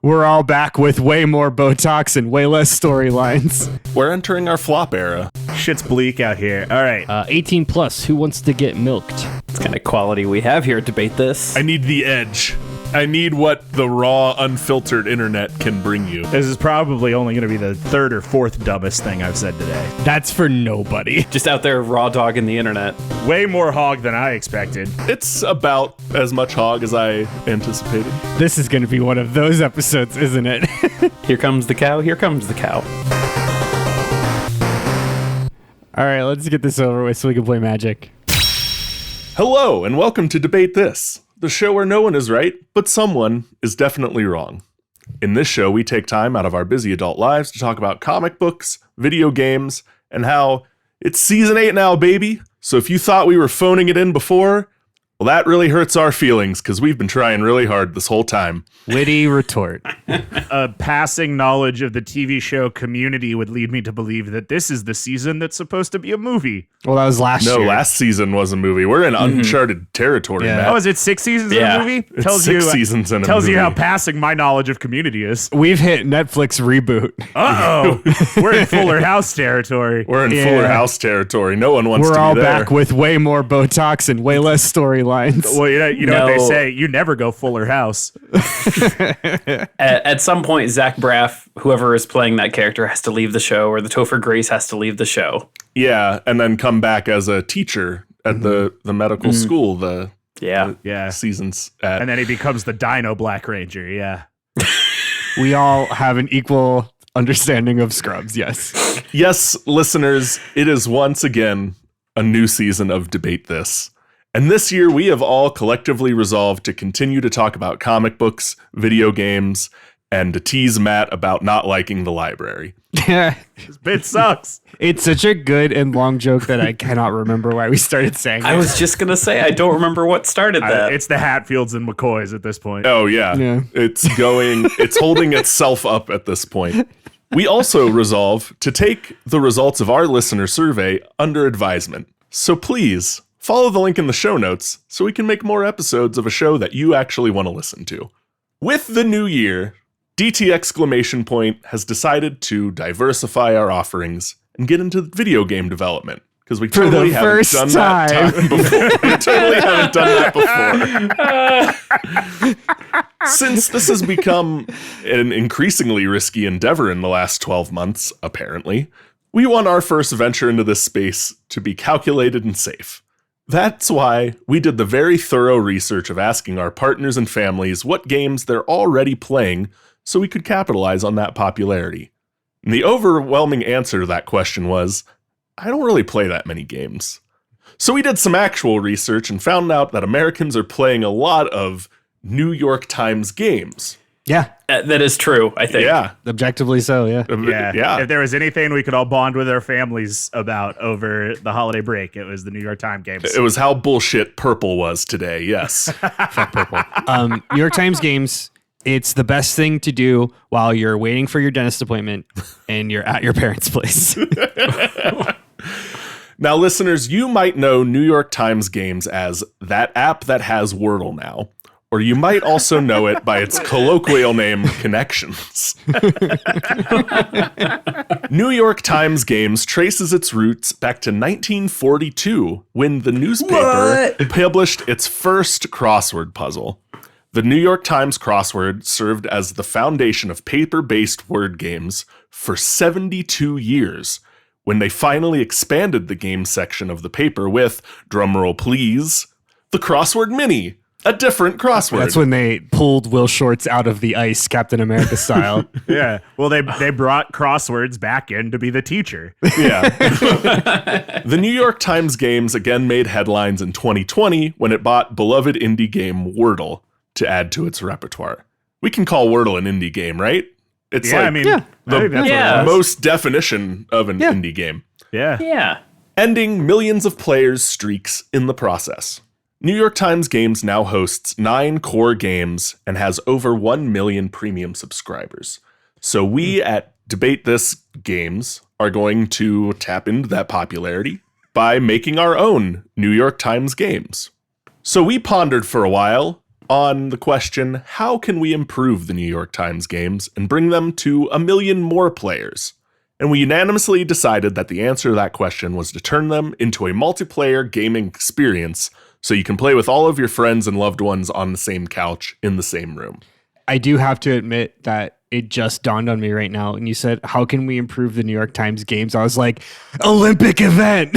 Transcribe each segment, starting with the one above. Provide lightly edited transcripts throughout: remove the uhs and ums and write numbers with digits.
We're all back with way more Botox and way less storylines. We're entering our flop era. Shit's bleak out here. All right. 18 plus, who wants to get milked? It's kind of quality we have here at Debate This. I need the edge. I need what the raw, unfiltered internet can bring you. This is probably only going to be the third or fourth dumbest thing I've said today. That's for nobody. Just out there raw dogging the internet. Way more hog than I expected. It's about as much hog as I anticipated. This is going to be one of those episodes, isn't it? Here comes the cow, here comes the cow. All right, let's get this over with so we can play Magic. Hello, and welcome to Debate This, the show where no one is right, but someone is definitely wrong. In this show, we take time out of our busy adult lives to talk about comic books, video games, and how it's season 8 now, baby. So if you thought we were phoning it in before, well, that really hurts our feelings because we've been trying really hard this whole time. Witty retort. A passing knowledge of the TV show Community would lead me to believe that this is the season that's supposed to be a movie. Well, that was last year. No, last season was a movie. We're in uncharted territory, Yeah. Matt. Oh, is it 6 seasons in a movie? It's 6 seasons in a tells movie. you how passing my knowledge of Community is. We've hit Netflix reboot. Uh-oh. We're in Fuller House territory. We're in Yeah. Fuller House territory. No one wants We're to be all there. back with way more Botox and way less storylines. Well, you know what they No. say. You never go Fuller House. At some point, Zach Braff, whoever is playing that character, has to leave the show, or the Topher Grace has to leave the show. Yeah, and then come back as a teacher at the medical school Yeah. seasons at. And then he becomes the Dino Black Ranger. Yeah. We all have an equal understanding of Scrubs, yes. Yes, listeners, it is once again a new season of Debate This. And this year, we have all collectively resolved to continue to talk about comic books, video games, and to tease Matt about not liking the library. This bit sucks. It's such a good and long joke that I cannot remember why we started saying I it. was just going to say, I don't remember what started that. It's the Hatfields and McCoys at this point. Oh, yeah. Yeah. It's holding itself up at this point. We also resolve to take the results of our listener survey under advisement. So please, follow the link in the show notes so we can make more episodes of a show that you actually want to listen to. With the new year, DT exclamation point has decided to diversify our offerings and get into video game development. Because we For the totally haven't first done time. that time before. We totally haven't done that before. Since this has become an increasingly risky endeavor in the last 12 months, apparently, we want our first venture into this space to be calculated and safe. That's why we did the very thorough research of asking our partners and families what games they're already playing so we could capitalize on that popularity. And the overwhelming answer to that question was, I don't really play that many games. So we did some actual research and found out that Americans are playing a lot of New York Times games. Yeah, That is true, I think. Yeah. objectively so, yeah. Yeah. If there was anything we could all bond with our families about over the holiday break, it was the New York Times games. It was how bullshit purple was today, yes. New York Times games, it's the best thing to do while you're waiting for your dentist appointment and you're at your parents' place. Now, listeners, you might know New York Times games as that app that has Wordle now. Or you might also know it by its colloquial name, Connections. New York Times Games traces its roots back to 1942 when the newspaper published its first crossword puzzle. The New York Times crossword served as the foundation of paper-based word games for 72 years, when they finally expanded the game section of the paper with, drumroll please, the Crossword Mini. A different crossword. That's when they pulled Will Shortz out of the ice, Captain America style. Yeah. Well, they brought crosswords back in to be the teacher. Yeah. The New York Times Games again made headlines in 2020 when it bought beloved indie game Wordle to add to its repertoire. We can call Wordle an indie game, right? It's Yeah, like I mean, yeah. I think that's Yeah. what it was. most definition of an indie game. Yeah. Yeah. Ending millions of players' streaks in the process. New York Times Games now hosts 9 core games and has over 1 million premium subscribers. So we at Debate This Games are going to tap into that popularity by making our own New York Times games. So we pondered for a while, on the question, how can we improve the New York Times games and bring them to 1 million more players? And we unanimously decided that the answer to that question was to turn them into a multiplayer gaming experience so you can play with all of your friends and loved ones on the same couch in the same room. I do have to admit that it just dawned on me right now. And you said, how can we improve the New York Times games? I was like, Olympic event.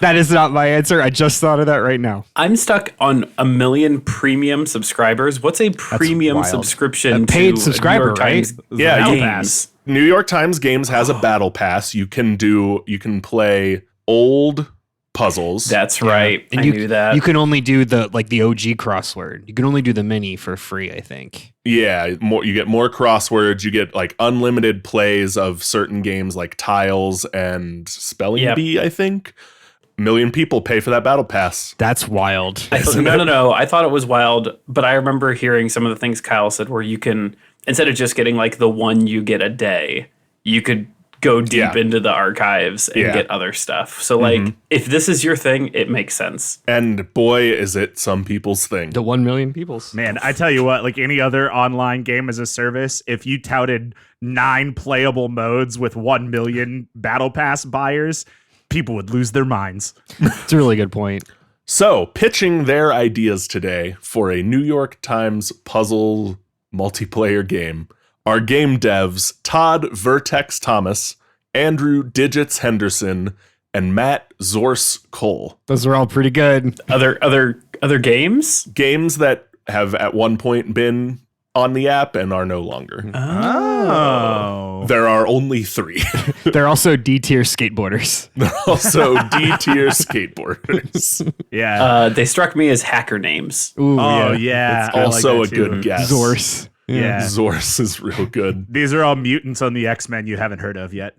That is not my answer. I just thought of that right now. I'm stuck on 1 million premium subscribers. What's a premium wild. subscription? A paid to subscriber, New York Times Yeah, Battle you- Pass? New York Times Games has a battle pass. You can play old puzzles. That's right. And I knew that. You can only do the OG crossword. You can only do the mini for free, I think. Yeah, you get more crosswords. You get like unlimited plays of certain games like Tiles and Spelling Yep. Bee, I think. 1 million people pay for that battle pass. That's wild. No. I thought it was wild, but I remember hearing some of the things Kyle said where you can, instead of just getting like the one you get a day, you could go deep into the archives and get other stuff. So like, if this is your thing, it makes sense. And boy, is it some people's thing. The 1 million peoples. Man, I tell you what, like any other online game as a service, if you touted 9 playable modes with 1 million battle pass buyers, people would lose their minds. It's a really good point. So, pitching their ideas today for a New York Times puzzle multiplayer game are game devs Todd Vertex Thomas, Andrew Digits Henderson, and Matt Zorse Cole. Those are all pretty good. Other games? Games that have at one point been on the app and are no longer. Oh. There are only 3. They're also D-tier skateboarders. They're also D-tier skateboarders. Yeah. They struck me as hacker names. Ooh, Oh, yeah. It's I like also that a too. good guess. Zorse. Yeah. Zorse is real good. These are all mutants on the X-Men you haven't heard of yet.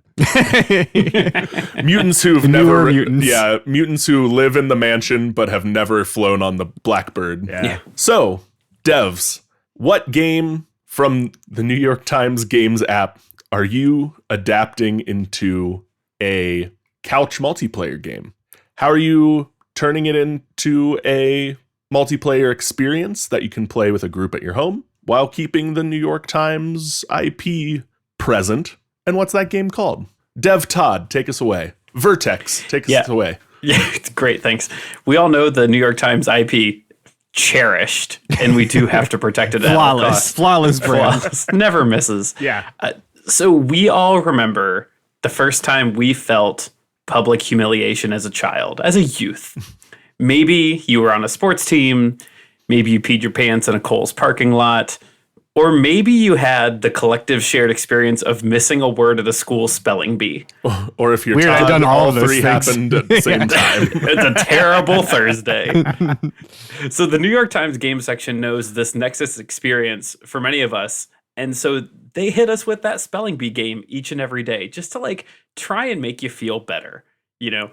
Mutants who've newer never mutants. Yeah, mutants who live in the mansion but have never flown on the Blackbird. Yeah. So, devs, what game from the New York Times Games app are you adapting into a couch multiplayer game? How are you turning it into a multiplayer experience that you can play with a group at your home while keeping the New York Times IP present? And what's that game called? Dev Todd, take us away. Vertex, take us away. Yeah, it's great. Thanks. We all know the New York Times IP cherished, and we do have to protect it at all costs. Flawless brand. Flawless. Never misses. Yeah. So we all remember the first time we felt public humiliation as a child, as a youth. Maybe you were on a sports team. Maybe you peed your pants in a Kohl's parking lot. Or maybe you had the collective shared experience of missing a word of the school spelling bee. Or if you're Weird, I've Todd, done all all of those 3 things. happened at the same time. It's a terrible Thursday. So the New York Times game section knows this Nexus experience for many of us. And so they hit us with that spelling bee game each and every day just to like try and make you feel better. You know,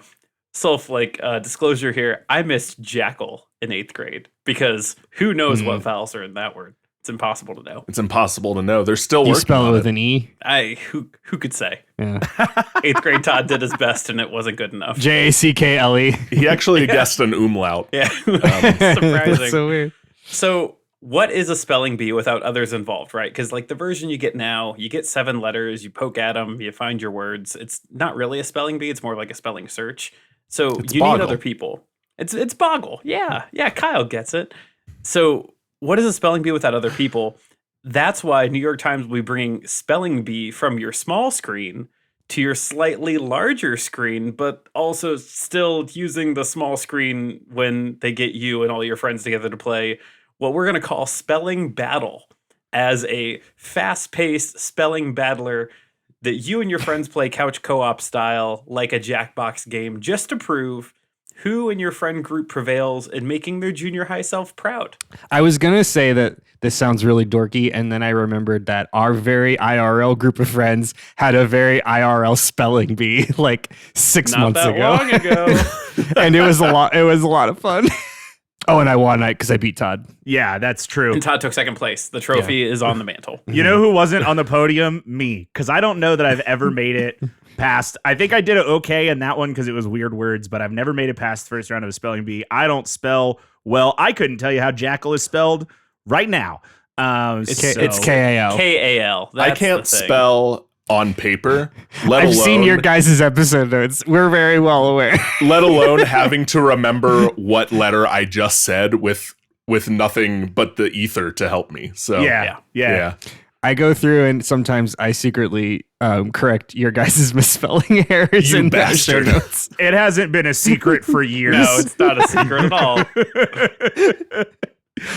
disclosure here, I missed jackal in 8th grade because who knows what vowels are in that word. It's impossible to know. It's impossible to know. They're still You working spell it on with an E. Who could say? Yeah. 8th grade Todd did his best and it wasn't good enough. Jackle. He actually guessed an umlaut. Yeah. Surprising. That's so weird. So what is a spelling bee without others involved, right? Because like the version you get now, you get 7 letters, you poke at them, you find your words. It's not really a spelling bee. It's more like a spelling search. So It's you Boggle. need other people. It's Boggle. Yeah. Yeah. Kyle gets it. So what is a spelling bee without other people? That's why New York Times will be bringing spelling bee from your small screen to your slightly larger screen, but also still using the small screen when they get you and all your friends together to play what we're going to call spelling battle, as a fast-paced spelling battler that you and your friends play couch co-op style like a Jackbox game, just to prove who in your friend group prevails in making their junior high self proud. I was going to say that this sounds really dorky, and then I remembered that our very IRL group of friends had a very IRL spelling bee like 6 Not months that ago. long ago. And it was a lot of fun. Oh, and I won because I beat Todd. Yeah, that's true. And Todd took second place. The trophy is on the mantle. You know who wasn't on the podium? Me. Because I don't know that I've ever made it past. I think I did it okay in that one because it was weird words, but I've never made it past the first round of a spelling bee. I don't spell well. I couldn't tell you how jackal is spelled right now. It's K-A-L. K-A-L. I can't spell on paper, let I've alone seen your guys' episode notes. We're very well aware. let alone having to remember what letter I just said with nothing but the ether to help me. So Yeah. I go through and sometimes I secretly correct your guys' misspelling errors You in the show bastard. notes. It hasn't been a secret for years. No, it's not a secret at all.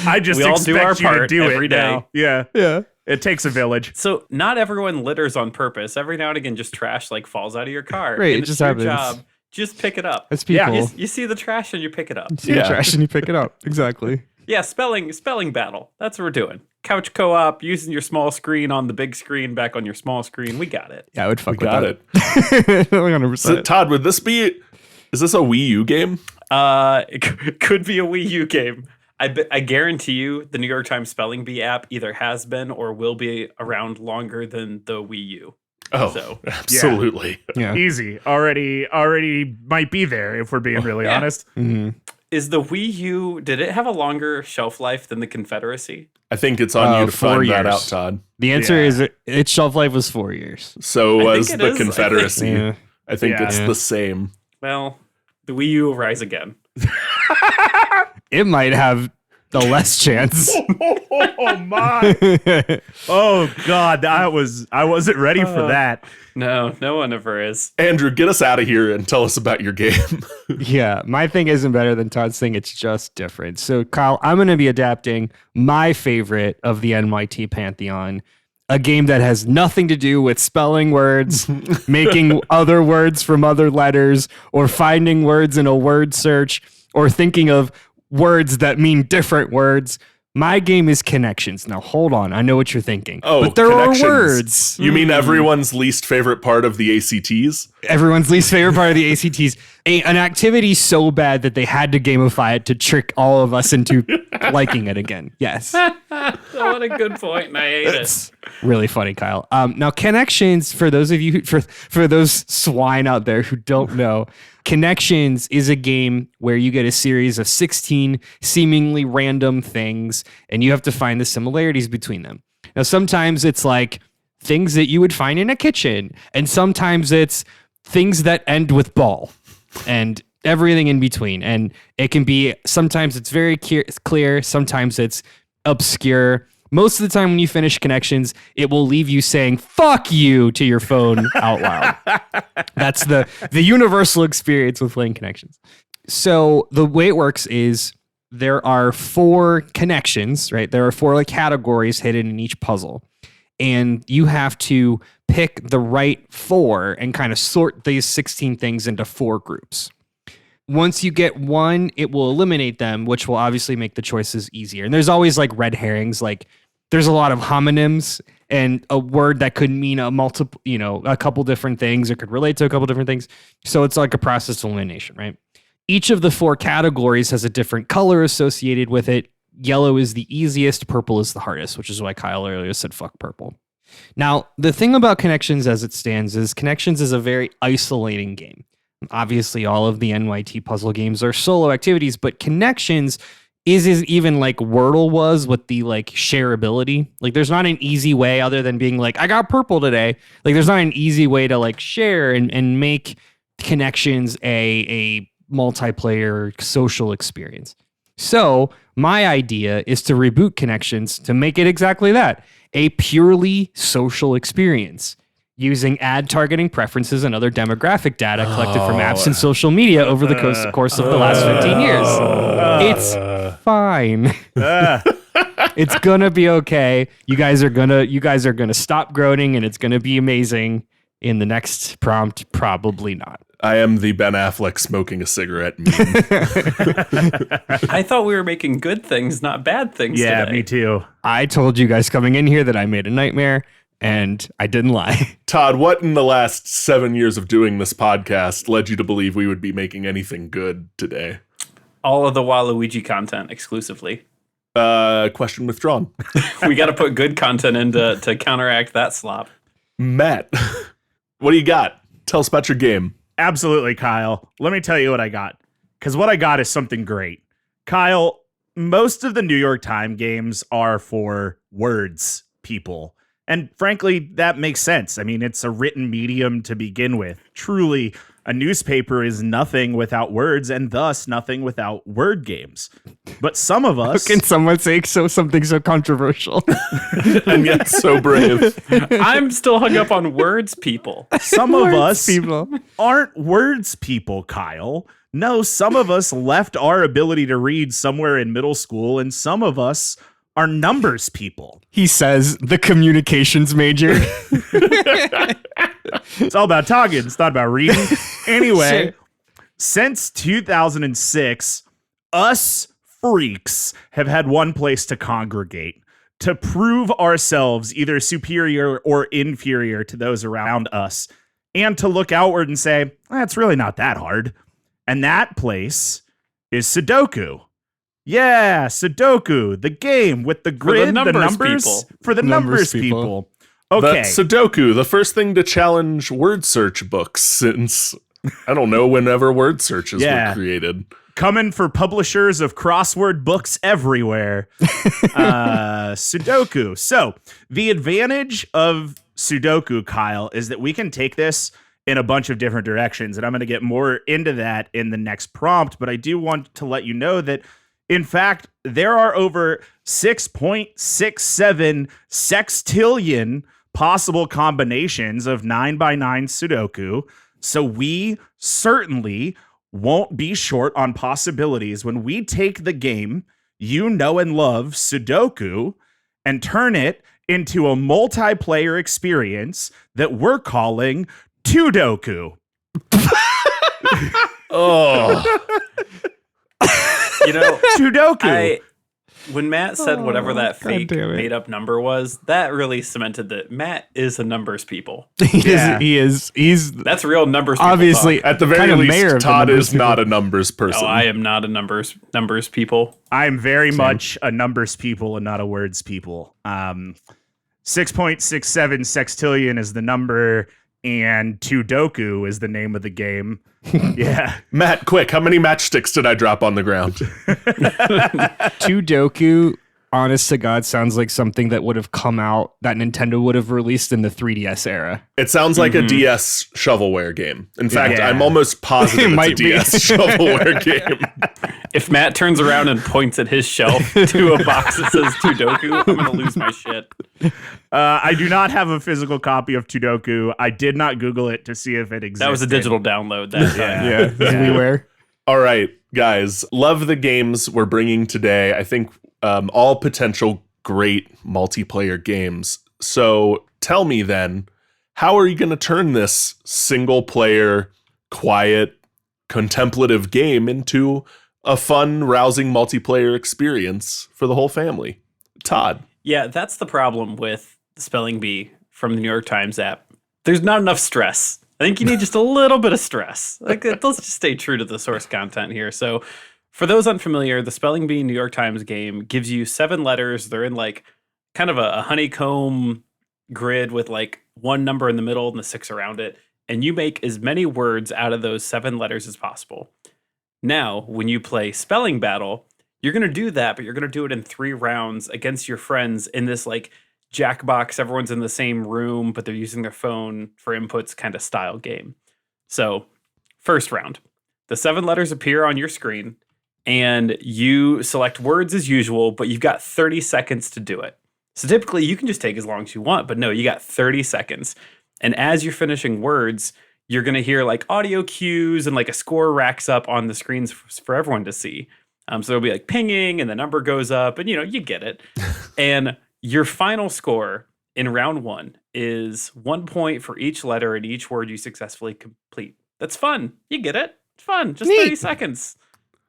I just We all do expect our you to part do every it day. now. Yeah. Yeah. It takes a village. So not everyone litters on purpose. Every now and again, just trash like falls out of your car. Right, And it it's just your happens. job. Just pick it up. That's people. Yeah. You see the trash and you pick it up. See the Yeah. trash and you pick it up. Exactly. Yeah, spelling battle. That's what we're doing. Couch co-op, using your small screen on the big screen, back on your small screen. We got it. Yeah, I would fuck We with got that. it. 100%. So, Todd, is this a Wii U game? Could be a Wii U game. I guarantee you the New York Times Spelling Bee app either has been or will be around longer than the Wii U. Oh, So, absolutely. Yeah. Easy. Already might be there if we're being really Yeah. honest. Mhm. Is the Wii U, did it have a longer shelf life than the Confederacy? I think it's on you to 4 find that years. out, Todd. The answer Yeah. is its shelf life was 4 years. So I was think it the is. I think- Confederacy. Yeah. I think Yeah. it's Yeah. the same. Well, the Wii U will rise again. It might have the less chance. Oh my. Oh God. I wasn't ready for that. No one ever is. Andrew, get us out of here and tell us about your game. Yeah, my thing isn't better than Todd's thing. It's just different. So, Kyle, I'm going to be adapting my favorite of the NYT Pantheon, a game that has nothing to do with spelling words, making other words from other letters, or finding words in a word search, or thinking of words that mean different words. My game is connections. Now, hold on. I know what you're thinking. Oh, but there connections. are words. You mean everyone's least favorite part of the ACTs? Everyone's least favorite part of the ACTs. An activity so bad that they had to gamify it to trick all of us into liking it again. Yes. What a good point, and I hate it. It's really funny, Kyle. Now, connections, for those of you, for those swine out there who don't know, Connections is a game where you get a series of 16 seemingly random things, and you have to find the similarities between them. Now, sometimes it's like things that you would find in a kitchen, and sometimes it's things that end with ball, and everything in between. And it can be, sometimes it's very clear, sometimes it's obscure. Most of the time when you finish Connections, it will leave you saying, fuck you, to your phone out loud. That's the universal experience with playing Connections. So the way it works is there are 4 connections, right? There are 4 like categories hidden in each puzzle. And you have to pick the right 4 and kind of sort these 16 things into 4 groups. Once you get one, it will eliminate them, which will obviously make the choices easier. And there's always like red herrings, like there's a lot of homonyms and a word that could mean a couple different things or could relate to a couple different things. So it's like a process of elimination, right? Each of the 4 categories has a different color associated with it. Yellow is the easiest, purple is the hardest, which is why Kyle earlier said fuck purple. Now, the thing about Connections as it stands is Connections is a very isolating game. Obviously, all of the NYT puzzle games are solo activities, but Connections is even like Wordle was with the like shareability. Like there's not an easy way other than being like, I got purple today. Like there's not an easy way to like share and make Connections a multiplayer social experience. So my idea is to reboot Connections to make it exactly that, a purely social experience, using ad targeting preferences and other demographic data collected from apps and social media over the course of the last 15 years. It's fine. It's gonna be okay. You guys are gonna stop groaning, and it's gonna be amazing. In the next prompt, probably not. I am the Ben Affleck smoking a cigarette meme. I thought we were making good things, not bad things Yeah, today. me too. I told you guys coming in here that I made a nightmare, and I didn't lie. Todd, what in the last 7 years of doing this podcast led you to believe we would be making anything good today? All of the Waluigi content exclusively. Question withdrawn. We got to put good content in to counteract that slop. Matt, what do you got? Tell us about your game. Absolutely, Kyle. Let me tell you what I got. Because what I got is something great. Kyle, most of the New York Times games are for words people. And frankly, that makes sense. I mean, it's a written medium to begin with. Truly, a newspaper is nothing without words and thus nothing without word games. But some of us... How can someone say something so controversial? And yet so brave. I'm still hung up on words people. Some of us people aren't words people, Kyle. No, some of us left our ability to read somewhere in middle school, and some of us are numbers people. He says, the communications major. It's all about talking. It's not about reading. Anyway, Sure. Since 2006, us freaks have had one place to congregate to prove ourselves either superior or inferior to those around us, and to look outward and say, it's really not that hard. And that place is Sudoku. Yeah, Sudoku, the game with the grid, the numbers people. for the numbers people. Okay. That's Sudoku, the first thing to challenge word search books since, I don't know, whenever word searches were created. Coming for publishers of crossword books everywhere. Sudoku. So the advantage of Sudoku, Kyle, is that we can take this in a bunch of different directions. And I'm going to get more into that in the next prompt. But I do want to let you know that, in fact, there are over 6.67 sextillion possible combinations of 9x9 Sudoku. So we certainly won't be short on possibilities when we take the game you know and love, Sudoku, and turn it into a multiplayer experience that we're calling Tudoku. Oh, You know, Sudoku. when Matt said whatever that God fake damn it. made up number was, that really cemented that Matt is a numbers people. Yeah. He is. He's That's real numbers people obviously talk. at the very kind of mayor least, of the Todd numbers is not a numbers person. No, I am not a numbers people. I'm very much a numbers people and not a words people. 6.67 sextillion is the number, and Tudoku is the name of the game. Yeah. Matt, quick, how many matchsticks did I drop on the ground? Sudoku, honest to God, sounds like something that would have come out, that Nintendo would have released in the 3DS era. It sounds like a DS shovelware game. In fact, Yeah. I'm almost positive It it's a might be. DS shovelware game. If Matt turns around and points at his shelf to a box that says Tudoku, I'm going to lose my shit. I do not have a physical copy of Tudoku. I did not Google it to see if it existed. That was a digital download that time. Yeah, beware. All right, guys, love the games we're bringing today. I think all potential great multiplayer games. So tell me then, how are you going to turn this single player, quiet, contemplative game into a fun, rousing multiplayer experience for the whole family? Todd. Yeah, that's the problem with the spelling bee from the New York Times app. There's not enough stress. I think you need just a little bit of stress. Like, let's just stay true to the source content here. So for those unfamiliar, the spelling bee New York Times game gives you 7 letters. They're in like kind of a honeycomb grid with like one number in the middle and the 6 around it. And you make as many words out of those 7 letters as possible. Now, when you play Spelling Battle, you're going to do that, but you're going to do it in 3 rounds against your friends in this like Jackbox, everyone's in the same room, but they're using their phone for inputs kind of style game. So, first round, the 7 letters appear on your screen, and you select words as usual, but you've got 30 seconds to do it. So typically you can just take as long as you want, but no, you got 30 seconds. And as you're finishing words, you're going to hear like audio cues and like a score racks up on the screens for everyone to see. So there'll be like pinging and the number goes up and, you know, you get it. And your final score in round 1 is 1 point for each letter and each word you successfully complete. That's fun. You get it. It's fun. Just 30 seconds.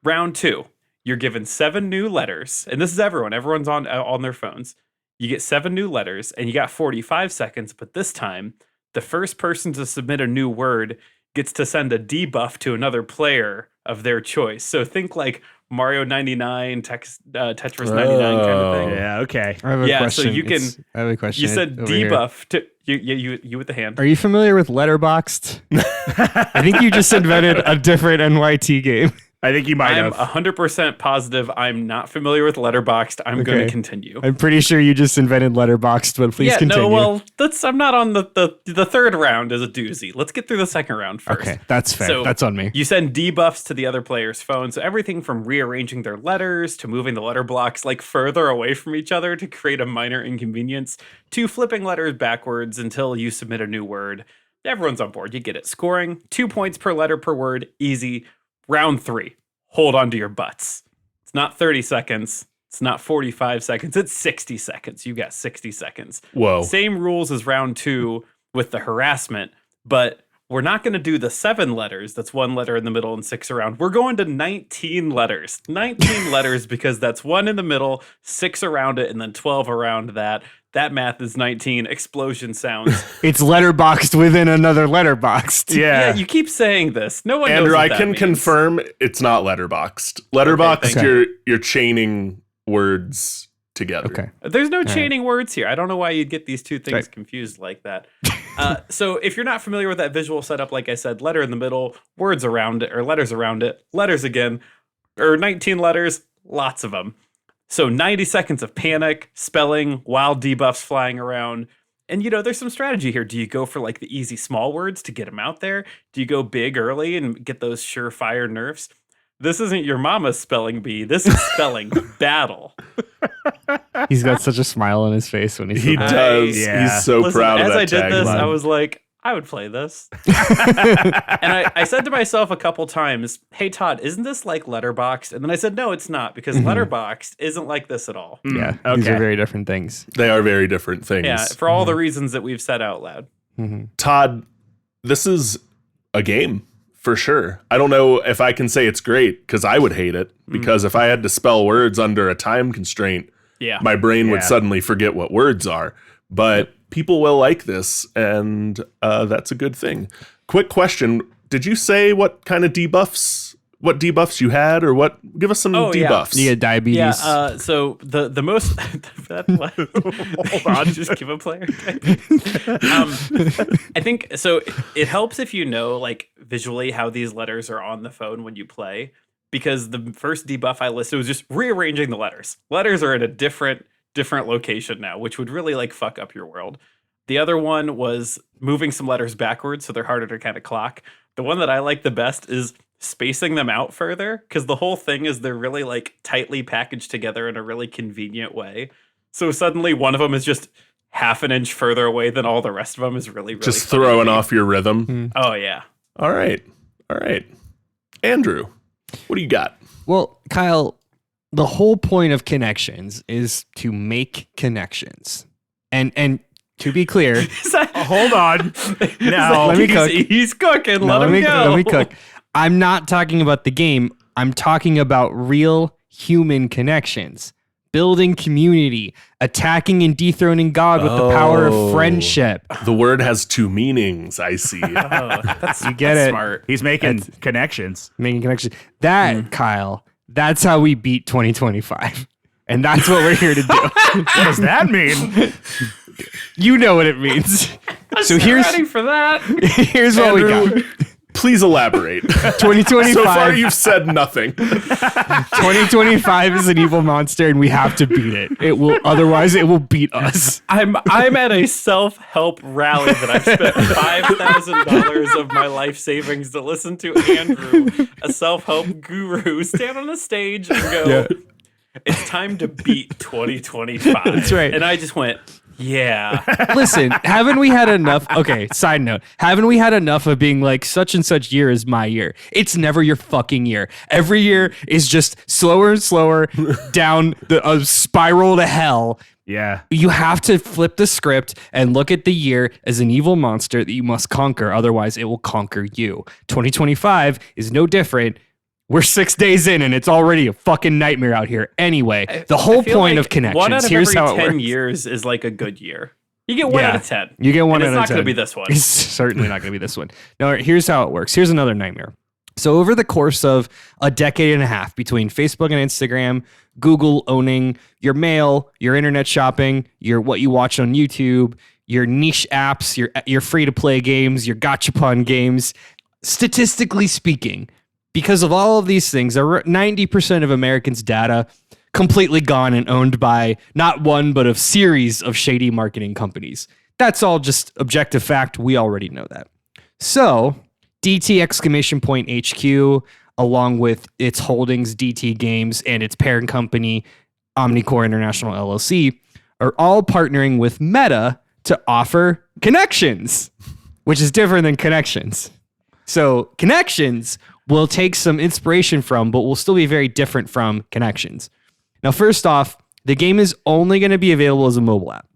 Round 2, you're given 7 new letters. And this is everyone. Everyone's on their phones. You get 7 new letters and you got 45 seconds. But this time, the first person to submit a new word gets to send a debuff to another player of their choice. So think like Mario 99, Tetris 99 kind of thing. Yeah, okay. I have a Yeah, question. so you can. I have a question. You said over here. debuff to you with the hand. Are you familiar with Letterboxd? I think you just invented a different NYT game. I think you might I'm have. 100% positive I'm not familiar with Letterboxd. I'm going Okay. to continue. I'm pretty sure you just invented Letterboxd, but please continue. no, well, I'm not on the third round is a doozy. Let's get through the second round first. Okay, that's fair. So That's on me. You send debuffs to the other player's phone. So everything from rearranging their letters to moving the letter blocks like further away from each other to create a minor inconvenience to flipping letters backwards until you submit a new word. Everyone's on board. You get it. Scoring 2 points per letter per word. Easy. Round 3. Hold on to your butts. It's not 30 seconds. It's not 45 seconds. It's 60 seconds. You got 60 seconds. Whoa. Same rules as round 2 with the harassment, but we're not going to do the 7 letters. That's 1 letter in the middle and 6 around. We're going to 19 letters. 19 letters because that's 1 in the middle, 6 around it, and then 12 around that. That math is 19. Explosion sounds. It's letterboxed within another letterboxed. Yeah. Yeah, you keep saying this. No one knows Andrew, what I that can means. confirm it's not letterboxed. Letterboxed, thank you're chaining words together. Okay. There's no right. chaining words here. I don't know why you'd get these two things Right. confused like that. So if you're not familiar with that visual setup, like I said, letter in the middle, words around it, or letters around it, letters again, or 19 letters, lots of them. So 90 seconds of panic, spelling, wild debuffs flying around. And, there's some strategy here. Do you go for like the easy small words to get them out there? Do you go big early and get those surefire nerfs? This isn't your mama's spelling bee. This is spelling battle. He's got such a smile on his face when He said that. does. yeah. He's so Listen, proud of as that I did this, tagline. I was like, I would play this. And I said to myself a couple times, hey, Todd, isn't this like Letterboxd? And then I said, no, it's not, because Letterboxd isn't like this at all. Yeah, these okay. are very different things. They are very different things. Yeah, for all the reasons that we've said out loud. Todd, this is a game for sure. I don't know if I can say it's great because I would hate it because if I had to spell words under a time constraint, Yeah. my brain would Yeah. suddenly forget what words are. But people will like this, and that's a good thing. Quick question: did you say what kind of debuffs you had, or what? Give us some Oh, yeah. debuffs. You get diabetes. Yeah, so the most hold on, just give a player. I think so. It helps if you know like visually how these letters are on the phone when you play, because the first debuff I listed was just rearranging the letters. Letters are in a different location now, which would really like fuck up your world. The other one was moving some letters backwards so they're harder to kind of clock. The one that I like the best is spacing them out further, because the whole thing is they're really like tightly packaged together in a really convenient way. So suddenly one of them is just half an inch further away than all the rest of them is really Just funny to throwing me. off your rhythm. Oh yeah. All right. Andrew, what do you got? Well, Kyle, the whole point of connections is to make connections. And to be clear, Hold on. Now, Let me cook. He's cooking. No, let him go. let me cook. I'm not talking about the game. I'm talking about real human connections. Building community, attacking and dethroning God with the power Oh. of friendship. The word has 2 meanings, I see. Oh, that's You get that's it. smart. he's making connections. Making connections. That, Kyle, that's how we beat 2025. And that's what we're here to do. What does that mean? You know what it means. So Ready for that? here's what we Andrew, got. please elaborate. 2025. So far, you've said nothing. 2025 is an evil monster, and we have to beat it. Otherwise it will beat us. I'm at a self-help rally that I've spent $5,000 of my life savings to listen to Andrew, a self-help guru, stand on a stage and go, it's time to beat 2025. That's right. And I just went, yeah. Listen, haven't we had enough? Okay, side note. Haven't we had enough of being like, such and such year is my year? It's never your fucking year. Every year is just slower and slower down the spiral to hell. Yeah. You have to flip the script and look at the year as an evil monster that you must conquer. Otherwise, it will conquer you. 2025 is no different. We're 6 days in and it's already a fucking nightmare out here. Anyway, the whole I feel point like of connections. 1 out of Here's every how it 10 works. years is like a good year. You get 1 Yeah. out of 10. You get one And out it's of not 10. going to be this one. It's certainly not going to be this one. No, here's how it works. Here's another nightmare. So over the course of a decade and a half between Facebook and Instagram, Google owning your mail, your internet shopping, your what you watch on YouTube, your niche apps, your free-to-play games, your gachapon games, statistically speaking, because of all of these things, 90% of Americans' data completely gone and owned by not one, but a series of shady marketing companies. That's all just objective fact. We already know that. So DT exclamation point HQ, along with its holdings, DT Games, and its parent company, Omnicore International LLC, are all partnering with Meta to offer connections, which is different than connections. So connections will take some inspiration from, but will still be very different from connections. Now, first off, the game is only going to be available as a mobile app.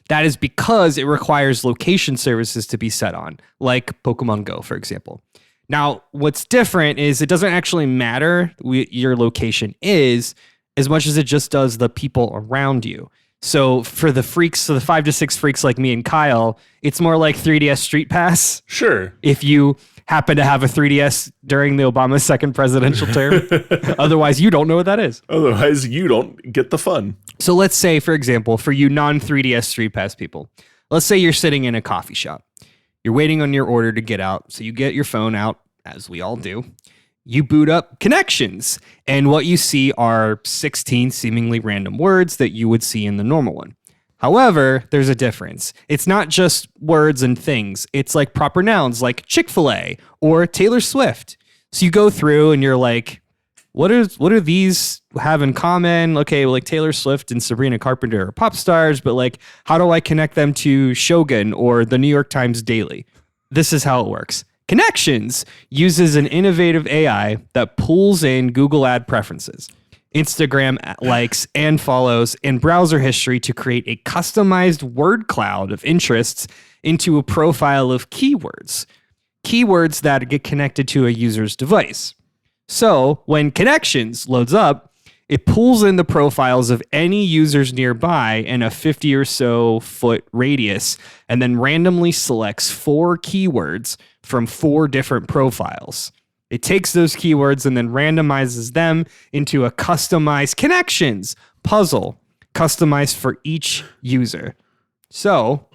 That is because it requires location services to be set on, like Pokemon Go, for example. Now, what's different is it doesn't actually matter your location is, as much as it just does the people around you. So for the freaks, so the 5 to 6 freaks like me and Kyle, it's more like 3DS Street Pass. Sure. If you happen to have a 3DS during the Obama second presidential term. Otherwise, you don't know what that is. Otherwise, you don't get the fun. So let's say, for example, for you non-3DS Street Pass people, let's say you're sitting in a coffee shop. You're waiting on your order to get out. So you get your phone out, as we all do. You boot up connections. And what you see are 16 seemingly random words that you would see in the normal one. However, there's a difference. It's not just words and things. It's like proper nouns like Chick-fil-A or Taylor Swift. So you go through and you're like, what do these have in common? Okay, well, like Taylor Swift and Sabrina Carpenter are pop stars, but like, how do I connect them to Shogun or the New York Times Daily? This is how it works. Connections uses an innovative AI that pulls in Google ad preferences, Instagram likes and follows, and browser history to create a customized word cloud of interests into a profile of keywords that get connected to a user's device. So when Connections loads up, it pulls in the profiles of any users nearby in a 50 or so foot radius, and then randomly selects 4 keywords from 4 different profiles. It takes those keywords and then randomizes them into a customized connections puzzle, customized for each user. So,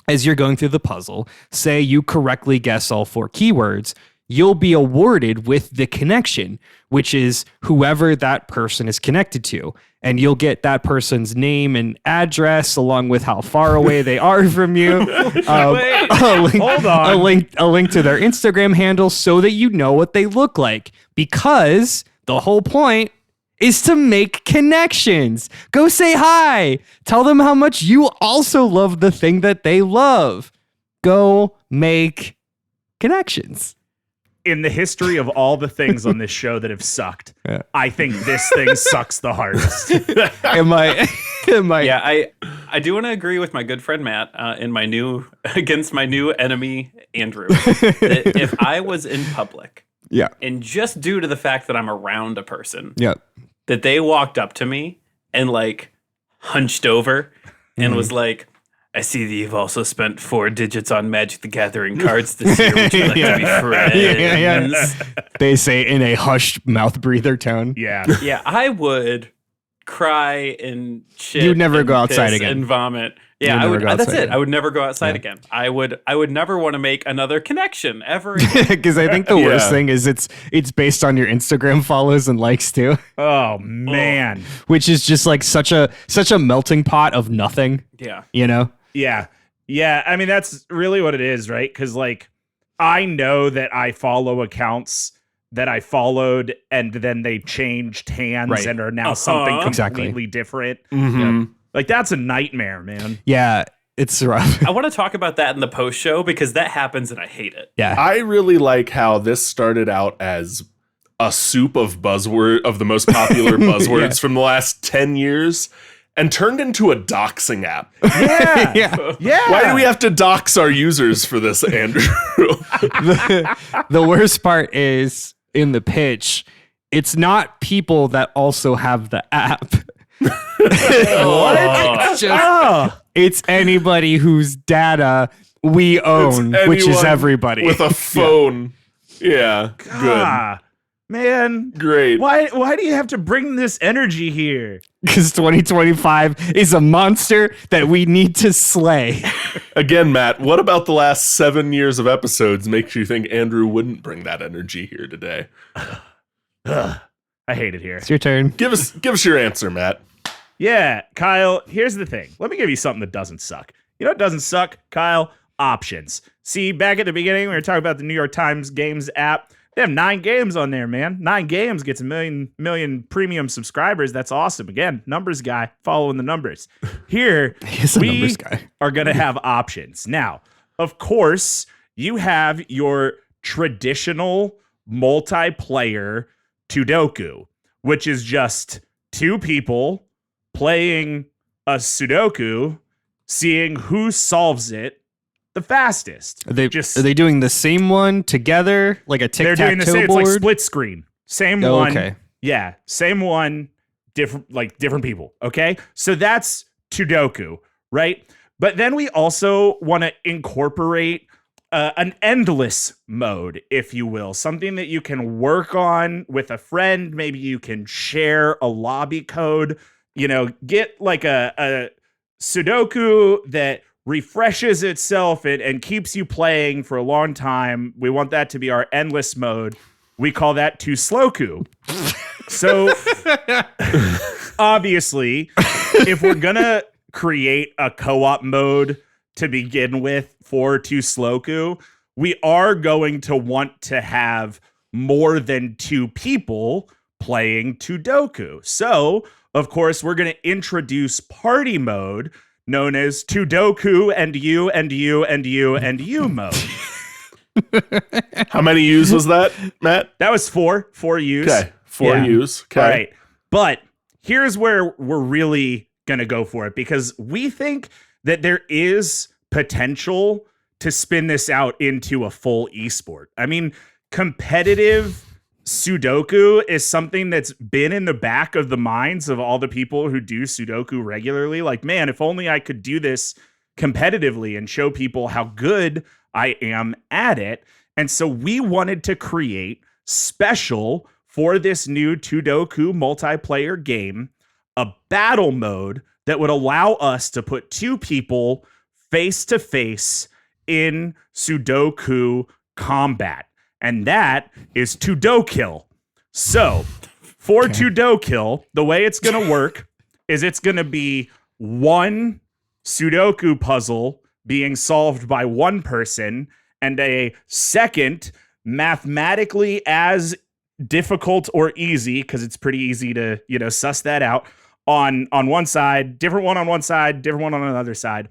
as you're going through the puzzle, say you correctly guess all 4 keywords, you'll be awarded with the connection, which is whoever that person is connected to. And you'll get that person's name and address along with how far away they are from you. Hold on. A link to their Instagram handle so that you know what they look like. Because the whole point is to make connections. Go say hi. Tell them how much you also love the thing that they love. Go make connections. In the history of all the things on this show that have sucked, I think this thing sucks the hardest. Am I? Yeah, I do want to agree with my good friend Matt against my new enemy Andrew. That if I was in public, and just due to the fact that I'm around a person, that they walked up to me and like hunched over and was like, I see that you've also spent 4 digits on Magic the Gathering cards this year. Would you like to be friends? They say in a hushed mouth breather tone. Yeah, I would cry and shit. You'd never and go outside piss again. And vomit. Yeah, I would. That's it. Again. I would never go outside again. I would never want to make another connection ever again. Because I think the worst thing is it's based on your Instagram follows and likes too. Oh man, which is just like such a melting pot of nothing. Yeah, you know. Yeah. I mean, that's really what it is, right? Because like, I know that I follow accounts that I followed, and then they changed hands and are now something completely different. Mm-hmm. Like, that's a nightmare, man. Yeah, it's rough. I want to talk about that in the post show because that happens and I hate it. Yeah, I really like how this started out as a soup of the most popular buzzwords from the last 10 years. And turned into a doxing app. Yeah. Why do we have to dox our users for this, Andrew? The worst part is in the pitch, it's not people that also have the app. It's anybody whose data we own, which is everybody. With a phone. Yeah, good. Ah, man. Great. Why do you have to bring this energy here? Because 2025 is a monster that we need to slay. Again, Matt, what about the last 7 years of episodes makes you think Andrew wouldn't bring that energy here today? Ugh, I hate it here. It's your turn. Give us your answer, Matt. Yeah, Kyle, here's the thing. Let me give you something that doesn't suck. You know what doesn't suck, Kyle? Options. See, back at the beginning, we were talking about the New York Times Games app. They have 9 games on there, man. 9 games gets a million premium subscribers. That's awesome. Again, numbers guy, following the numbers. Here, He's a numbers guy. are going to have options. Now, of course, you have your traditional multiplayer Sudoku, which is just 2 people playing a Sudoku, seeing who solves it the fastest. Are they doing the same one together, like a They're doing the tic-tac-toe same. It's board? like split screen. Same Oh, one. okay. Yeah, same one. Different people. Okay, so that's Sudoku, right? But then we also want to incorporate an endless mode, if you will, something that you can work on with a friend. Maybe you can share a lobby code. You know, get like a Sudoku that refreshes itself and keeps you playing for a long time. We want that to be our endless mode. We call that to Sloku. So obviously, if we're gonna create a co-op mode to begin with for to Sloku, we are going to want to have more than 2 people playing Sudoku. So, of course, we're going to introduce party mode known as Sudoku and you and you and you and you mode. How many U's was that, Matt? That was 4 U's. Okay, 4 U's. Okay. All right. But here's where we're really going to go for it, because we think that there is potential to spin this out into a full esport. I mean, competitive Sudoku is something that's been in the back of the minds of all the people who do Sudoku regularly. Like, man, if only I could do this competitively and show people how good I am at it. And so we wanted to create special for this new Sudoku multiplayer game, a battle mode that would allow us to put 2 people face to face in Sudoku combat. And that is Sudokill. So for Sudokill, the way it's going to work is it's going to be 1 Sudoku puzzle being solved by 1 person and a second mathematically as difficult or easy, because it's pretty easy to, suss that out, on one side, different one on one side, different one on another side.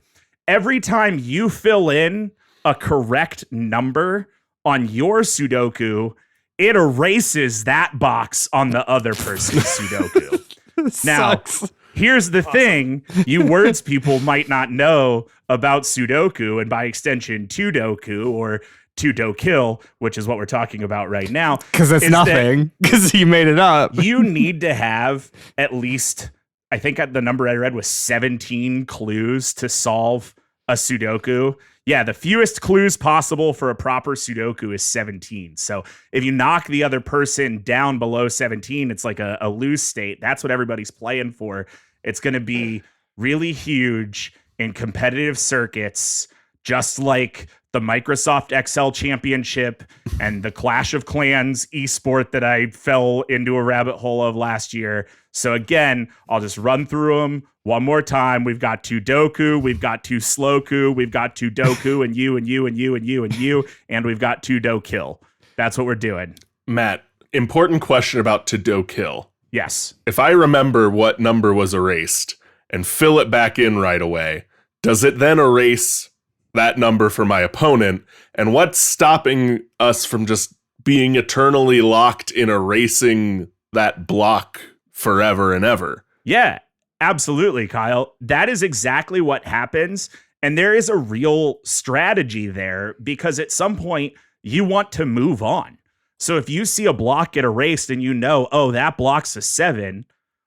Every time you fill in a correct number on your Sudoku, it erases that box on the other person's Sudoku. Now, Sucks. here's the thing you words people might not know about Sudoku, and by extension, Sudoku or Sudokill, which is what we're talking about right now. Because it's is that nothing. Because he made it up. you need to have at least, I think the number I read was 17 clues to solve a Sudoku. Yeah, the fewest clues possible for a proper Sudoku is 17. So if you knock the other person down below 17, it's like a lose state. That's what everybody's playing for. It's going to be really huge in competitive circuits, just like the Microsoft Excel Championship and the Clash of Clans esport that I fell into a rabbit hole of last year. So again, I'll just run through them one more time. We've got Sudoku, we've got Sloku, we've got Sudoku, and you and you and you and you and you, and we've got Sudokill. That's what we're doing. Matt, important question about Sudokill. Yes. If I remember what number was erased and fill it back in right away, does it then erase that number for my opponent? And what's stopping us from just being eternally locked in erasing that block forever and ever? Yeah, absolutely, Kyle. That is exactly what happens. And there is a real strategy there, because at some point you want to move on. So if you see a block get erased and oh, that block's a 7,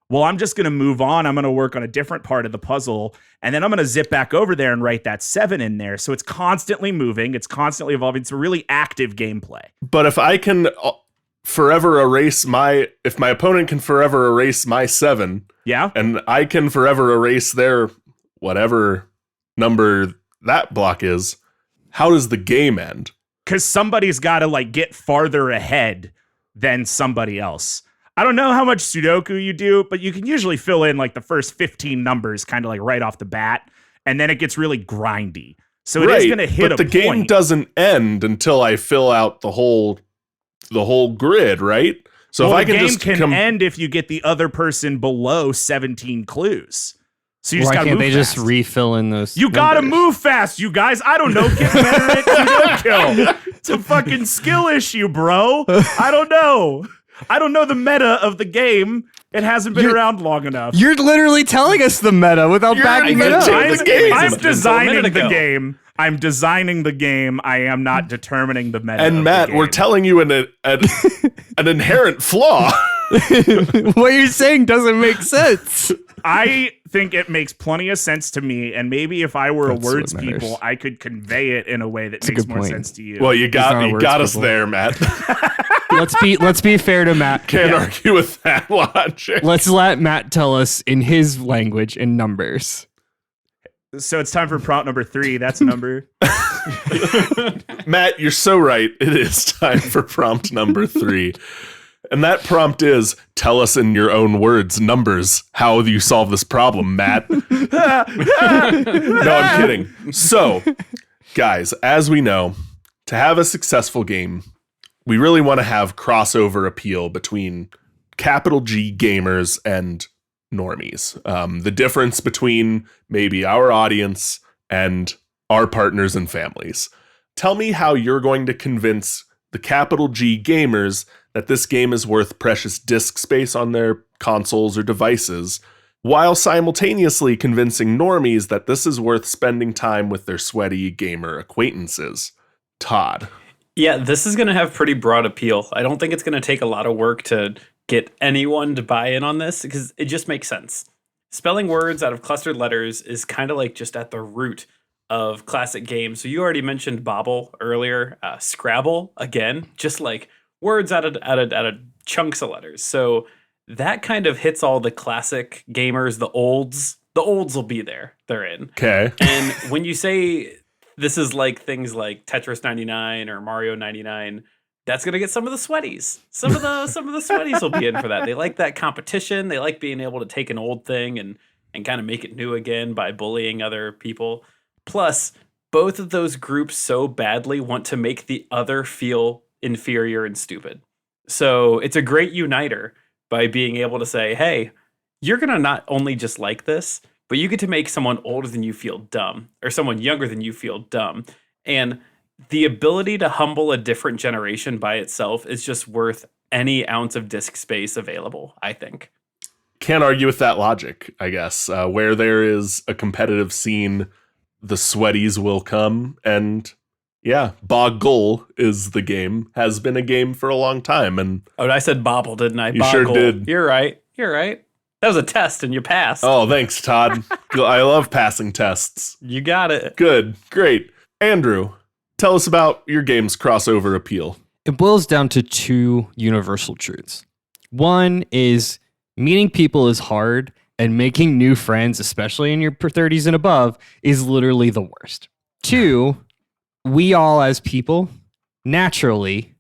well, I'm just going to move on. I'm going to work on a different part of the puzzle. And then I'm going to zip back over there and write that 7 in there. So it's constantly moving. It's constantly evolving. It's a really active gameplay. But if I can forever erase if my opponent can forever erase my 7, Yeah. and I can forever erase their whatever number that block is, how does the game end? Because somebody's got to like get farther ahead than somebody else. I don't know how much Sudoku you do, but you can usually fill in like the first 15 numbers kind of like right off the bat, and then it gets really grindy. So it is going to hit but the game doesn't end until I fill out the whole grid, right? So well, if I can the game just can end if you get the other person below 17 clues. So you just Why got to can't move they fast. just refill in those? You gotta numbers? move fast, you guys. I don't know. Get better at Sudoku. It's a fucking skill issue, bro. I don't know. I don't know the meta of the game. It hasn't been around long enough. You're literally telling us the meta without backing it up. inventing the game. I'm designing minute the ago. game. I'm designing the game. I am not determining the meta. And of Matt, the we're game. telling you an inherent flaw. What you're saying doesn't make sense. I think it makes plenty of sense to me, and maybe if I were That's a what words matters. people, I could convey it in a way that a makes good more point. sense to you. Well, you not a got words us people. there, Matt. Let's be fair to Matt. Can't argue with that logic. Let's let Matt tell us in his language and numbers. So it's time for prompt number 3. That's a number. Matt, you're so right. It is time for prompt number 3. And that prompt is, tell us in your own words, numbers, how you solve this problem, Matt. No, I'm kidding. So, guys, as we know, to have a successful game, we really want to have crossover appeal between capital G gamers and normies. The difference between maybe our audience and our partners and families. Tell me how you're going to convince the capital G gamers that this game is worth precious disk space on their consoles or devices, while simultaneously convincing normies that this is worth spending time with their sweaty gamer acquaintances. Todd. Yeah, this is going to have pretty broad appeal. I don't think it's going to take a lot of work to get anyone to buy in on this because it just makes sense. Spelling words out of clustered letters is kind of like just at the root of classic games. So you already mentioned Bobble earlier, Scrabble again, just like words out of chunks of letters. So that kind of hits all the classic gamers, the olds. The olds will be there. They're in. Okay. And when you say this is like things like Tetris 99 or Mario 99, that's going to get some of the sweaties. Some of the sweaties will be in for that. They like that competition. They like being able to take an old thing and kind of make it new again by bullying other people. Plus, both of those groups so badly want to make the other feel inferior and stupid. So it's a great uniter by being able to say, hey, you're going to not only just like this, but you get to make someone older than you feel dumb or someone younger than you feel dumb. And the ability to humble a different generation by itself is just worth any ounce of disk space available, I think. Can't argue with that logic, I guess. Where there is a competitive scene, the sweaties will come. And yeah, Boggle is the game, has been a game for a long time. And Oh, I said Bobble, didn't I? You sure Boggle. did. You're right. That was a test and you passed. oh, thanks, Todd. I love passing tests. You got it. Good, great. Andrew, tell us about your game's crossover appeal. It boils down to 2 universal truths. One is meeting people is hard, and making new friends, especially in your 30s and above, is literally the worst. 2, we all as people naturally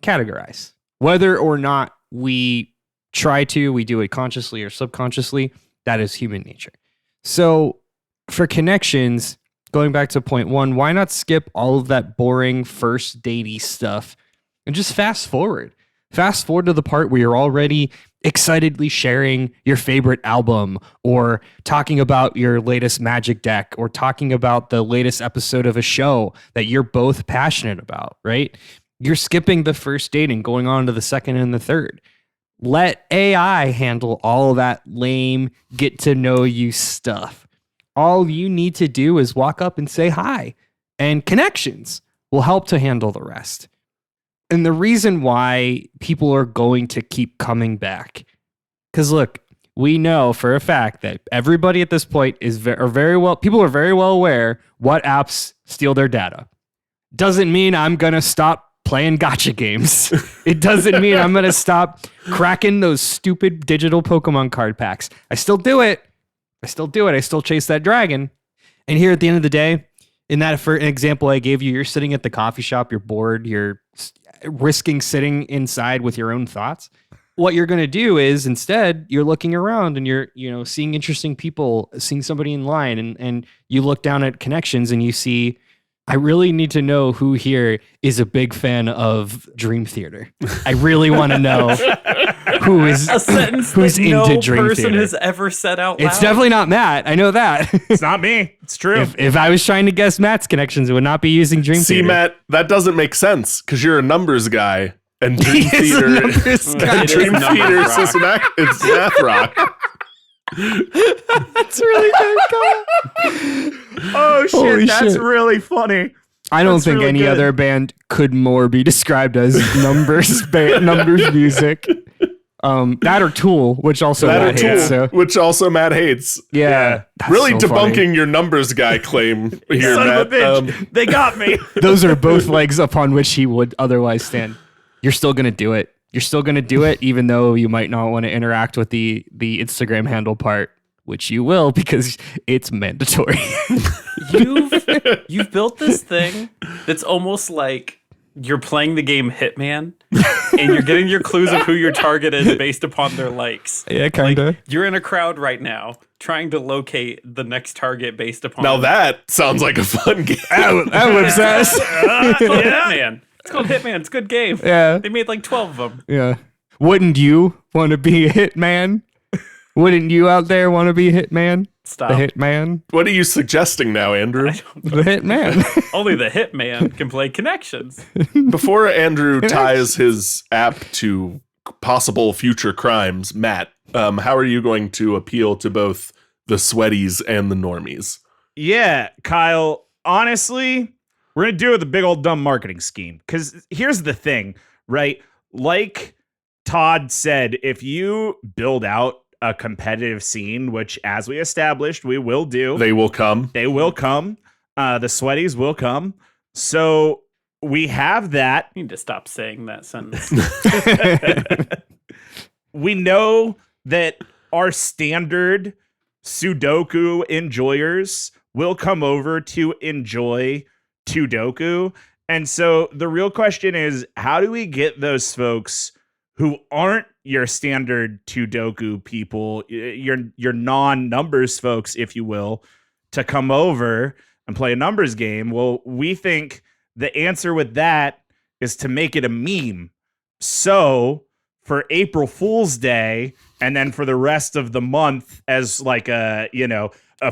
categorize. Whether or not we try to, we do it consciously or subconsciously, that is human nature. So for connections, going back to point 1, why not skip all of that boring first datey stuff and just fast forward? Fast forward to the part where you're already excitedly sharing your favorite album or talking about your latest Magic deck or talking about the latest episode of a show that you're both passionate about, right? You're skipping the first date and going on to the second and the third. Let AI handle all that lame get to know you stuff. All you need to do is walk up and say hi, and connections will help to handle the rest. And the reason why people are going to keep coming back, because look, we know for a fact that everybody at this point is people are very well aware what apps steal their data. Doesn't mean I'm going to stop playing gotcha games. It doesn't mean I'm going to stop cracking those stupid digital Pokemon card packs. I still do it. I still chase that dragon. And here at the end of the day, in that for an example I gave you, you're sitting at the coffee shop, you're bored, you're risking sitting inside with your own thoughts. What you're going to do is instead you're looking around and you're, seeing interesting people, seeing somebody in line, and you look down at connections and you see, I really need to know who here is a big fan of Dream Theater. I really want to know who is a sentence who's that into no Dream person Theater. has ever said out loud. It's definitely not Matt. I know that. It's not me. It's true. If I was trying to guess Matt's connections, it would not be using Dream See, Theater. Matt, that doesn't make sense because you're a numbers guy and Dream He is a Theater. numbers guy. Dream numbers Theater rock. it's math rock. That's really good. Oh shit, Holy that's shit. really funny. I don't That's think really any good. other band could more be described as numbers numbers music. That or Tool, which also That or Matt Tool, hates. So which also Matt hates. yeah, that's Really so funny. debunking your numbers guy claim here, Son Matt. of a bitch. They got me. Those are both legs upon which he would otherwise stand. You're still gonna do it. You're still gonna do it, even though you might not want to interact with the Instagram handle part, which you will because it's mandatory. You've built this thing that's almost like you're playing the game Hitman and you're getting your clues of who your target is based upon their likes. Yeah, kinda. You're in a crowd right now trying to locate the next target based upon Now that sounds like a fun game. That whips ass. It's called Hitman. It's called Hitman. It's a good game. Yeah. They made like 12 of them. Yeah. Wouldn't you want to be a hitman? Wouldn't you out there want to be a hitman? Stop. The hitman? What are you suggesting now, Andrew? The hitman. Only the Hitman can play Connections. Before Andrew ties his app to possible future crimes, Matt, how are you going to appeal to both the sweaties and the normies? Yeah, Kyle, honestly, we're going to do it with a big old dumb marketing scheme. Because here's the thing, right? Like Todd said, if you build out a competitive scene, which as we established, we will do. They will come. They will come. The sweaties will come. So we have that. You need to stop saying that sentence. We know that our standard Sudoku enjoyers will come over to enjoy Sudoku. And so the real question is, how do we get those folks who aren't your standard Sudoku people, your non-numbers folks, if you will, to come over and play a numbers game? Well, we think the answer with that is to make it a meme. So for April Fool's Day, and then for the rest of the month as like a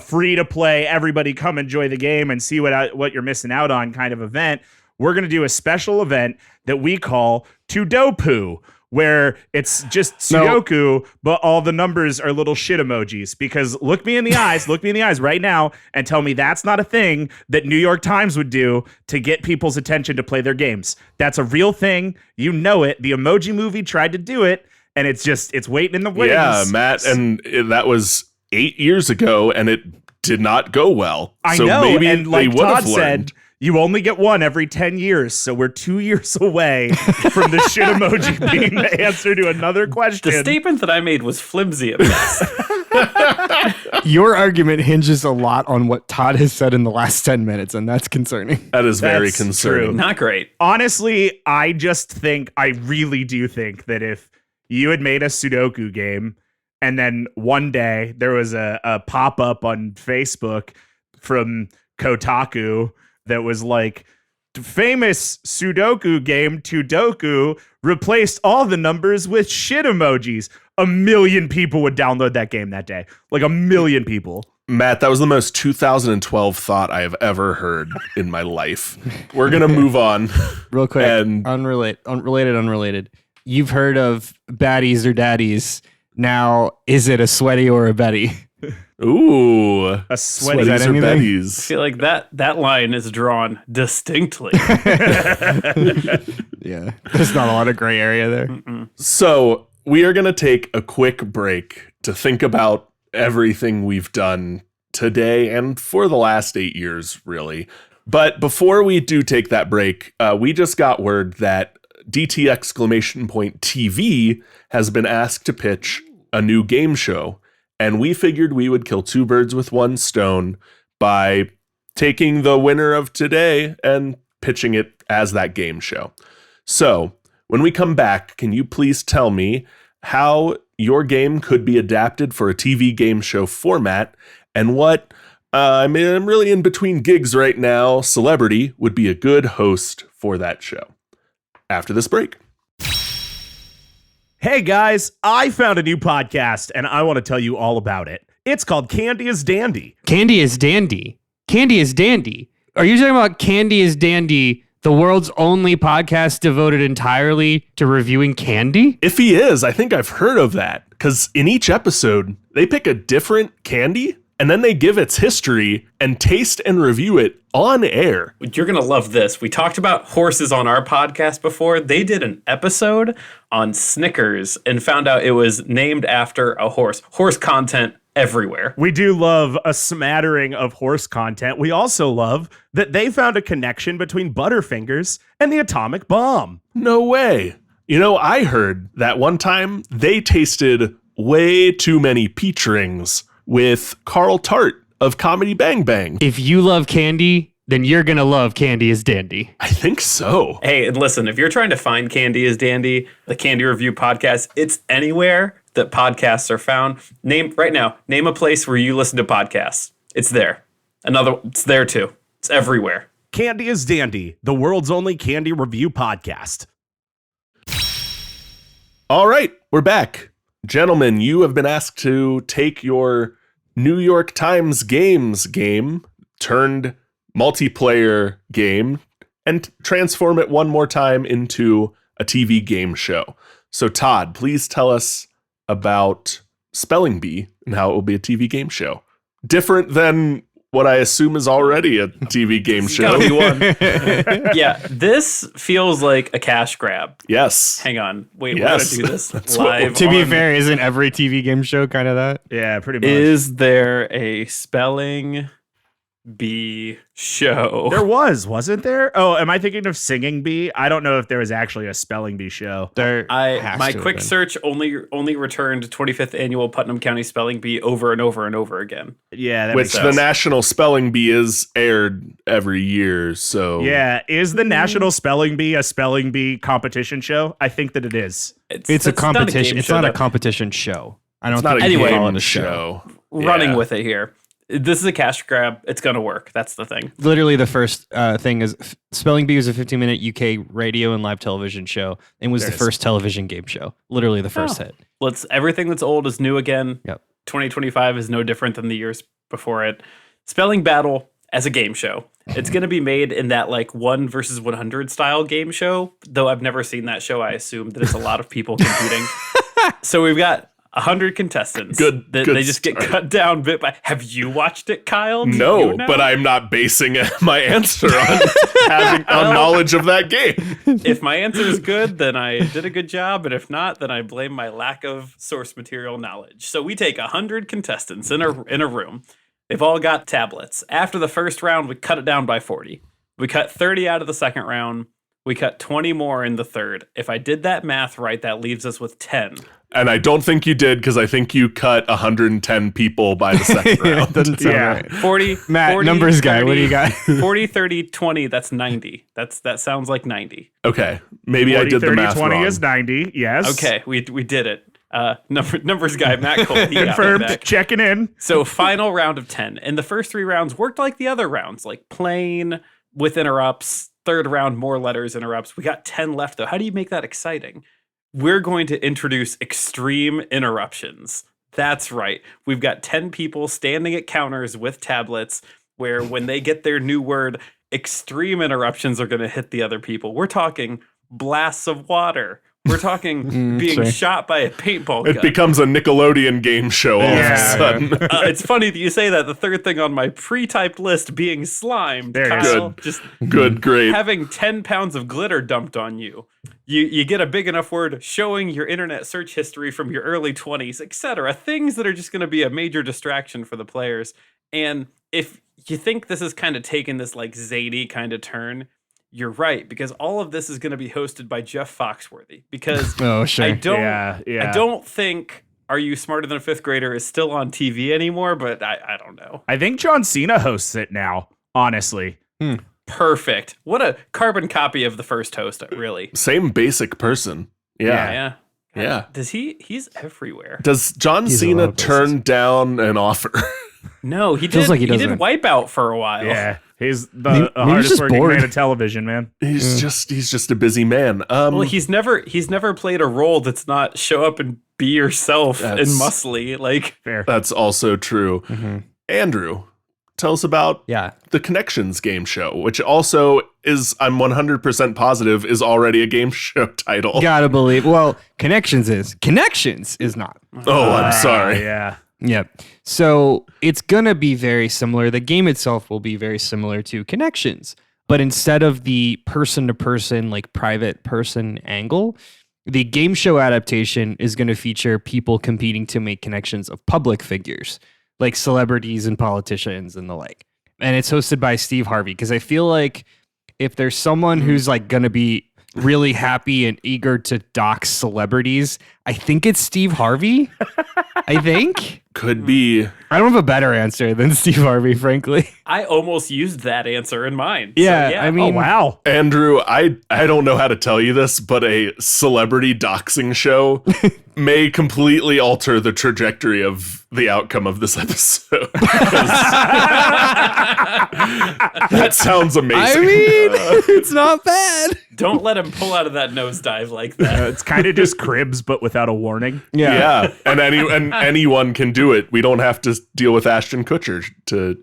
free to play, everybody come enjoy the game and see what you're missing out on kind of event, we're going to do a special event that we call Sudoku, where it's just Sudoku, but all the numbers are little shit emojis. Because look me in the eyes right now and tell me that's not a thing that New York Times would do to get people's attention to play their games. That's a real thing. You know it. The Emoji Movie tried to do it, and it's waiting in the wings. Yeah, Matt, and that was 8 years ago, and it did not go well. I so know, maybe and they like would have Todd said, learned. you only get one every 10 years, so we're 2 years away from the shit emoji being the answer to another question. The statement that I made was flimsy at best. Your argument hinges a lot on what Todd has said in the last 10 minutes, and that's concerning. That is very That's concerning. true. Not great. Honestly, I really do think that if you had made a Sudoku game and then one day there was a pop-up on Facebook from Kotaku that was like, famous Sudoku game Sudoku replaced all the numbers with shit emojis. 1 million people would download that game that day. Like 1 million people. Matt, that was the most 2012 thought I have ever heard in my life. We're going to move on. Real quick, And- unrelated. You've heard of baddies or daddies. Now, is it a sweaty or a Betty? Ooh. A sweaty. Is that Sweaties or anything? I Betties. feel like that line is drawn distinctly. Yeah, there's not a lot of gray area there. So we are going to take a quick break to think about everything we've done today and for the last 8 years, really. But before we do take that break, we just got word that DT!TV has been asked to pitch a new game show. And we figured we would kill two birds with one stone by taking the winner of today and pitching it as that game show. So when we come back, can you please tell me how your game could be adapted for a TV game show format and what, I'm really in between gigs right now, celebrity would be a good host for that show? After this break. Hey guys, I found a new podcast and I want to tell you all about it. It's called Candy is Dandy. Candy is Dandy. Candy is Dandy. Are you talking about Candy is Dandy, the world's only podcast devoted entirely to reviewing candy? If he is, I think I've heard of that. Because in each episode, they pick a different candy and then they give its history and taste and review it on air. You're going to love this. We talked about horses on our podcast before. They did an episode on Snickers and found out it was named after a horse. Horse content everywhere. We do love a smattering of horse content. We also love that they found a connection between Butterfingers and the atomic bomb. No way. You know, I heard that one time they tasted way too many peach rings with Carl Tart of Comedy Bang Bang. If you love candy, then you're going to love Candy is Dandy. I think so. Hey, and listen, if you're trying to find Candy is Dandy, the Candy Review podcast, it's anywhere that podcasts are found. Name a place where you listen to podcasts. It's there. It's there too. It's everywhere. Candy is Dandy, the world's only candy review podcast. All right, we're back. Gentlemen, you have been asked to take your New York Times Games game turned multiplayer game and transform it one more time into a TV game show. So Todd, please tell us about Spelling Bee and how it will be a TV game show. Different than what I assume is already a TV game show. Gotta be one. Yeah, this feels like a cash grab. Yes. Hang on. Wait, Yes. we gotta do this That's what live. To be on- fair, isn't every TV game show kind of that? Yeah, pretty much. Is there a spelling bee show? There wasn't there? Oh, am I thinking of Singing Bee? I don't know if there was actually a Spelling Bee show. There My quick search only returned 25th annual Putnam County Spelling Bee over and over and over again. Yeah, that Which makes the sense. National Spelling Bee is aired every year, so Yeah, is the National Spelling Bee a Spelling Bee competition show? I think that it is. It's a not competition. game it's show, not a though. competition show. I don't it's not think a you can Anyway, call game it a show. Running Yeah. with it here. This is a cash grab. It's gonna work. That's the thing. Literally, the first thing is Spelling Bee was a 15-minute UK radio and live television show, and was There the it is. first television game show. Literally, the first Oh. hit. Everything that's old is new again. Yep. 2025 is no different than the years before it. Spelling Battle as a game show. It's going to be made in that like 1 versus 100 style game show. Though I've never seen that show, I assume that it's a lot of people competing. So we've got 100 contestants. Good They just get start. cut down bit by. Have you watched it, Kyle? Do No, you know? but I'm not basing my answer on having on knowledge of that game. If my answer is good, then I did a good job, and if not, then I blame my lack of source material knowledge. So we take 100 contestants in a room. They've all got tablets. After the first round, we cut it down by 40. We cut 30 out of the second round. We cut 20 more in the third. If I did that math right, that leaves us with 10. And I don't think you did because I think you cut 110 people by the second round. Doesn't sound Yeah. right. 40, Matt, 40, numbers guy, what do you 30, got? 40, 30, 20, that's 90. That sounds like 90. Okay, maybe I 40, did the 30, math 20 wrong. is 90. Yes. Okay, we did it. Numbers guy, Matt Cole. He got me Confirmed. back. Checking in. So final round of 10. And the first 3 rounds worked like the other rounds, like plain with interrupts. Third round, more letters, interrupts. We got 10 left though. How do you make that exciting? We're going to introduce extreme interruptions. That's right. We've got 10 people standing at counters with tablets where when they get their new word, extreme interruptions are going to hit the other people. We're talking blasts of water. We're talking being sure. shot by a paintball It gun. becomes a Nickelodeon game show all of a Yeah. sudden. It's funny that you say that. The third thing on my pre-typed list being slimed. There you Kyle, go. just Good, great. having 10 pounds of glitter dumped on you. You get a big enough word showing your internet search history from your early 20s, etc. Things that are just going to be a major distraction for the players. And if you think this is kind of taken this like zany kind of turn, you're right, because all of this is going to be hosted by Jeff Foxworthy. Because Oh, sure. I don't, Yeah. I don't think Are You Smarter Than a Fifth Grader is still on TV anymore, but I don't know. I think John Cena hosts it now, honestly. Perfect. What a carbon copy of the first host, really. Same basic person. Yeah. Yeah. Does he's everywhere. Does John He's a lot Cena of places. turn down an offer? No, he Feels did. like he He did doesn't. Wipeout for a while. Yeah. He's Maybe the he's hardest just working bored. man of television, man. He's just a busy man. Well, he's never played a role that's not show up and be yourself and That's- muscly. Like, Fair. That's also true. Andrew, tell us about Yeah. the Connections game show, which also is, I'm 100% positive, is already a game show title. Gotta believe. Well, Connections is not. Oh, I'm sorry. Yeah. Yep. So it's gonna be very similar. The game itself will be very similar to Connections, but instead of the person-to-person, like private person angle, the game show adaptation is going to feature people competing to make connections of public figures, like celebrities and politicians and the like. And it's hosted by Steve Harvey, because I feel like if there's someone who's like going to be really happy and eager to dox celebrities, I think it's Steve Harvey. I think. Could be. I don't have a better answer than Steve Harvey, frankly. I almost used that answer in mine. Yeah, So, I Oh, mean, wow. Andrew, I don't know how to tell you this, but a celebrity doxing show may completely alter the trajectory of the outcome of this episode. That sounds amazing. I mean, it's not bad. don't let him pull out of that nosedive like that. It's kind of just Cribs, but without a warning. Yeah, and anyone can do it. We don't have to deal with Ashton Kutcher to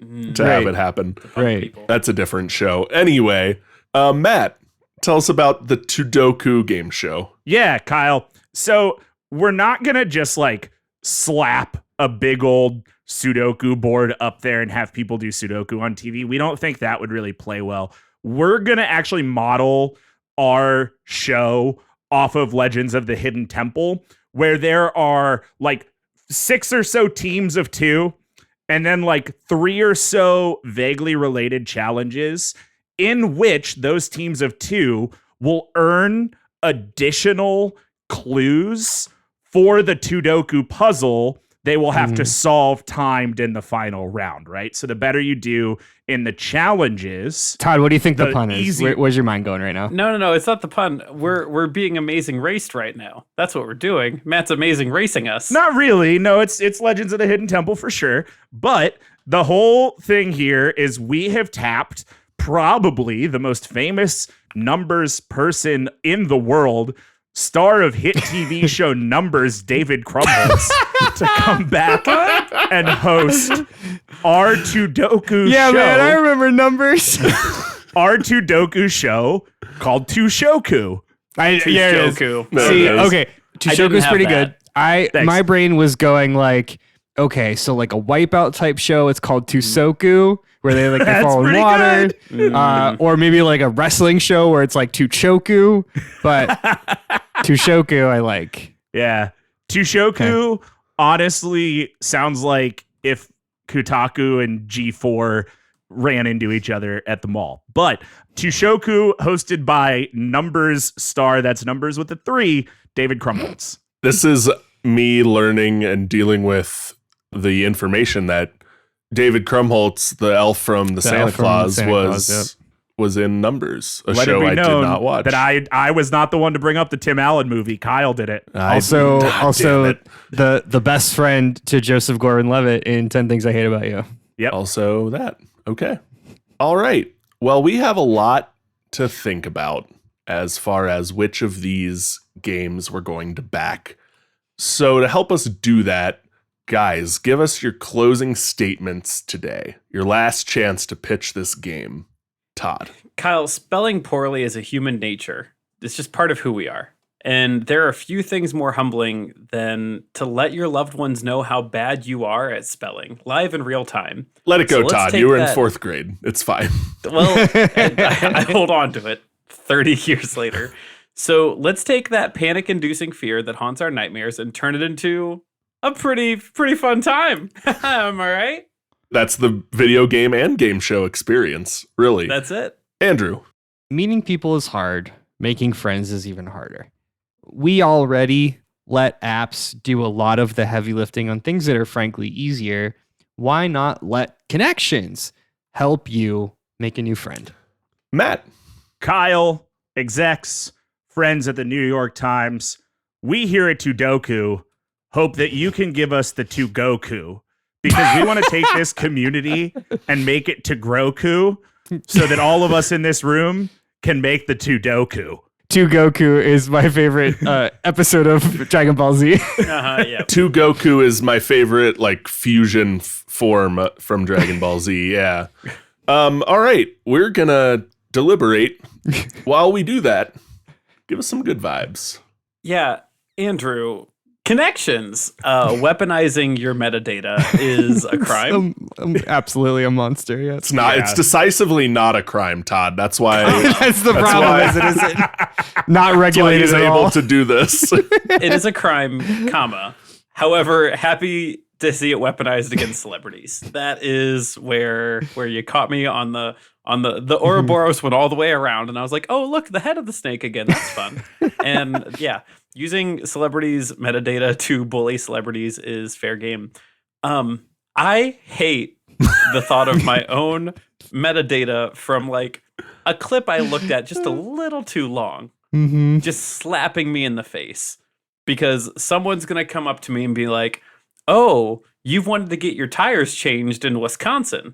have Right. it happen. Right. People. That's a different show. Anyway, Matt, tell us about the Sudoku game show. Yeah, Kyle. So we're not going to just like slap a big old Sudoku board up there and have people do Sudoku on TV. We don't think that would really play well. We're going to actually model our show off of Legends of the Hidden Temple, where there are like 6 or so teams of 2 and then like 3 or so vaguely related challenges in which those teams of 2 will earn additional clues for the Sudoku puzzle they will have to solve timed in the final round, right? So the better you do in the challenges, Todd, what do you think the The pun is? easy- Where's your mind going right now? No, it's not the pun. We're being amazing raced right now. That's what we're doing. Matt's amazing racing us. not really. No, it's Legends of the Hidden Temple for sure. But the whole thing here is we have tapped probably the most famous numbers person in the world, star of hit TV show Numbers, David Crumholtz, to come back and host our Sudoku Yeah, show. man, I remember numbers. Our Sudoku show called Tushoku. There it is. Joku. There See, it is. okay, didn't Tushoku's have pretty that. good. Thanks. My brain was going like, okay, so like a wipeout type show. It's called Tusoku, where they like they That's fall in pretty water, good. or maybe like a wrestling show where it's like Tuchoku, but Tushoku I like. Yeah. Tushoku honestly sounds like if Kotaku and G4 ran into each other at the mall. But Tushoku, hosted by Numbers star, that's Numbers with a 3, David Crumholtz. This is me learning and dealing with the information that David Krumholtz, the elf from the Santa elf from Claus, Santa was Claus, was in Numbers, a Let show it be I did known not watch. that I was not the one to bring up the Tim Allen movie. Kyle did it. Also, God damn it. the best friend to Joseph Gordon-Levitt in 10 Things I Hate About You. Also that. Okay. All right. Well, we have a lot to think about as far as which of these games we're going to back. So to help us do that, guys, give us your closing statements today. Your last chance to pitch this game. Todd. Kyle, spelling poorly is a human nature. It's just part of who we are. And there are few things more humbling than to let your loved ones know how bad you are at spelling, live in real time. Let it So go, let's Todd. take You were in that- 4th grade. It's fine. Well, I hold on to it 30 years later. So let's take that panic-inducing fear that haunts our nightmares and turn it into a pretty fun time. Am I right? That's the video game and game show experience, really. That's it. Andrew. Meeting people is hard. Making friends is even harder. We already let apps do a lot of the heavy lifting on things that are frankly easier. Why not let connections help you make a new friend? Matt. Kyle, execs, friends at the New York Times, we here at Sudoku hope that you can give us the to Goku, because we want to take this community and make it to Groku so that all of us in this room can make the Sudoku. To Goku is my favorite episode of Dragon Ball Z. Yeah. To Goku is my favorite like fusion form from Dragon Ball Z. Yeah. All right, we're gonna deliberate. While we do that, give us some good vibes. Yeah, Andrew, connections. Weaponizing your metadata is a crime. I'm absolutely a monster. Yes. It's not. Yeah. It's decisively not a crime, Todd. That's why. That's the problem. why- Is it isn't not That's why regulated he's at able all. to do this. It is a crime, comma. However, happy to see it weaponized against celebrities. That is where you caught me on the Ouroboros went all the way around, and I was like, oh look, the head of the snake again. That's fun. And yeah, using celebrities' metadata to bully celebrities is fair game. I hate the thought of my own metadata from like a clip I looked at just a little too long, just slapping me in the face, because someone's going to come up to me and be like, oh, you've wanted to get your tires changed in Wisconsin.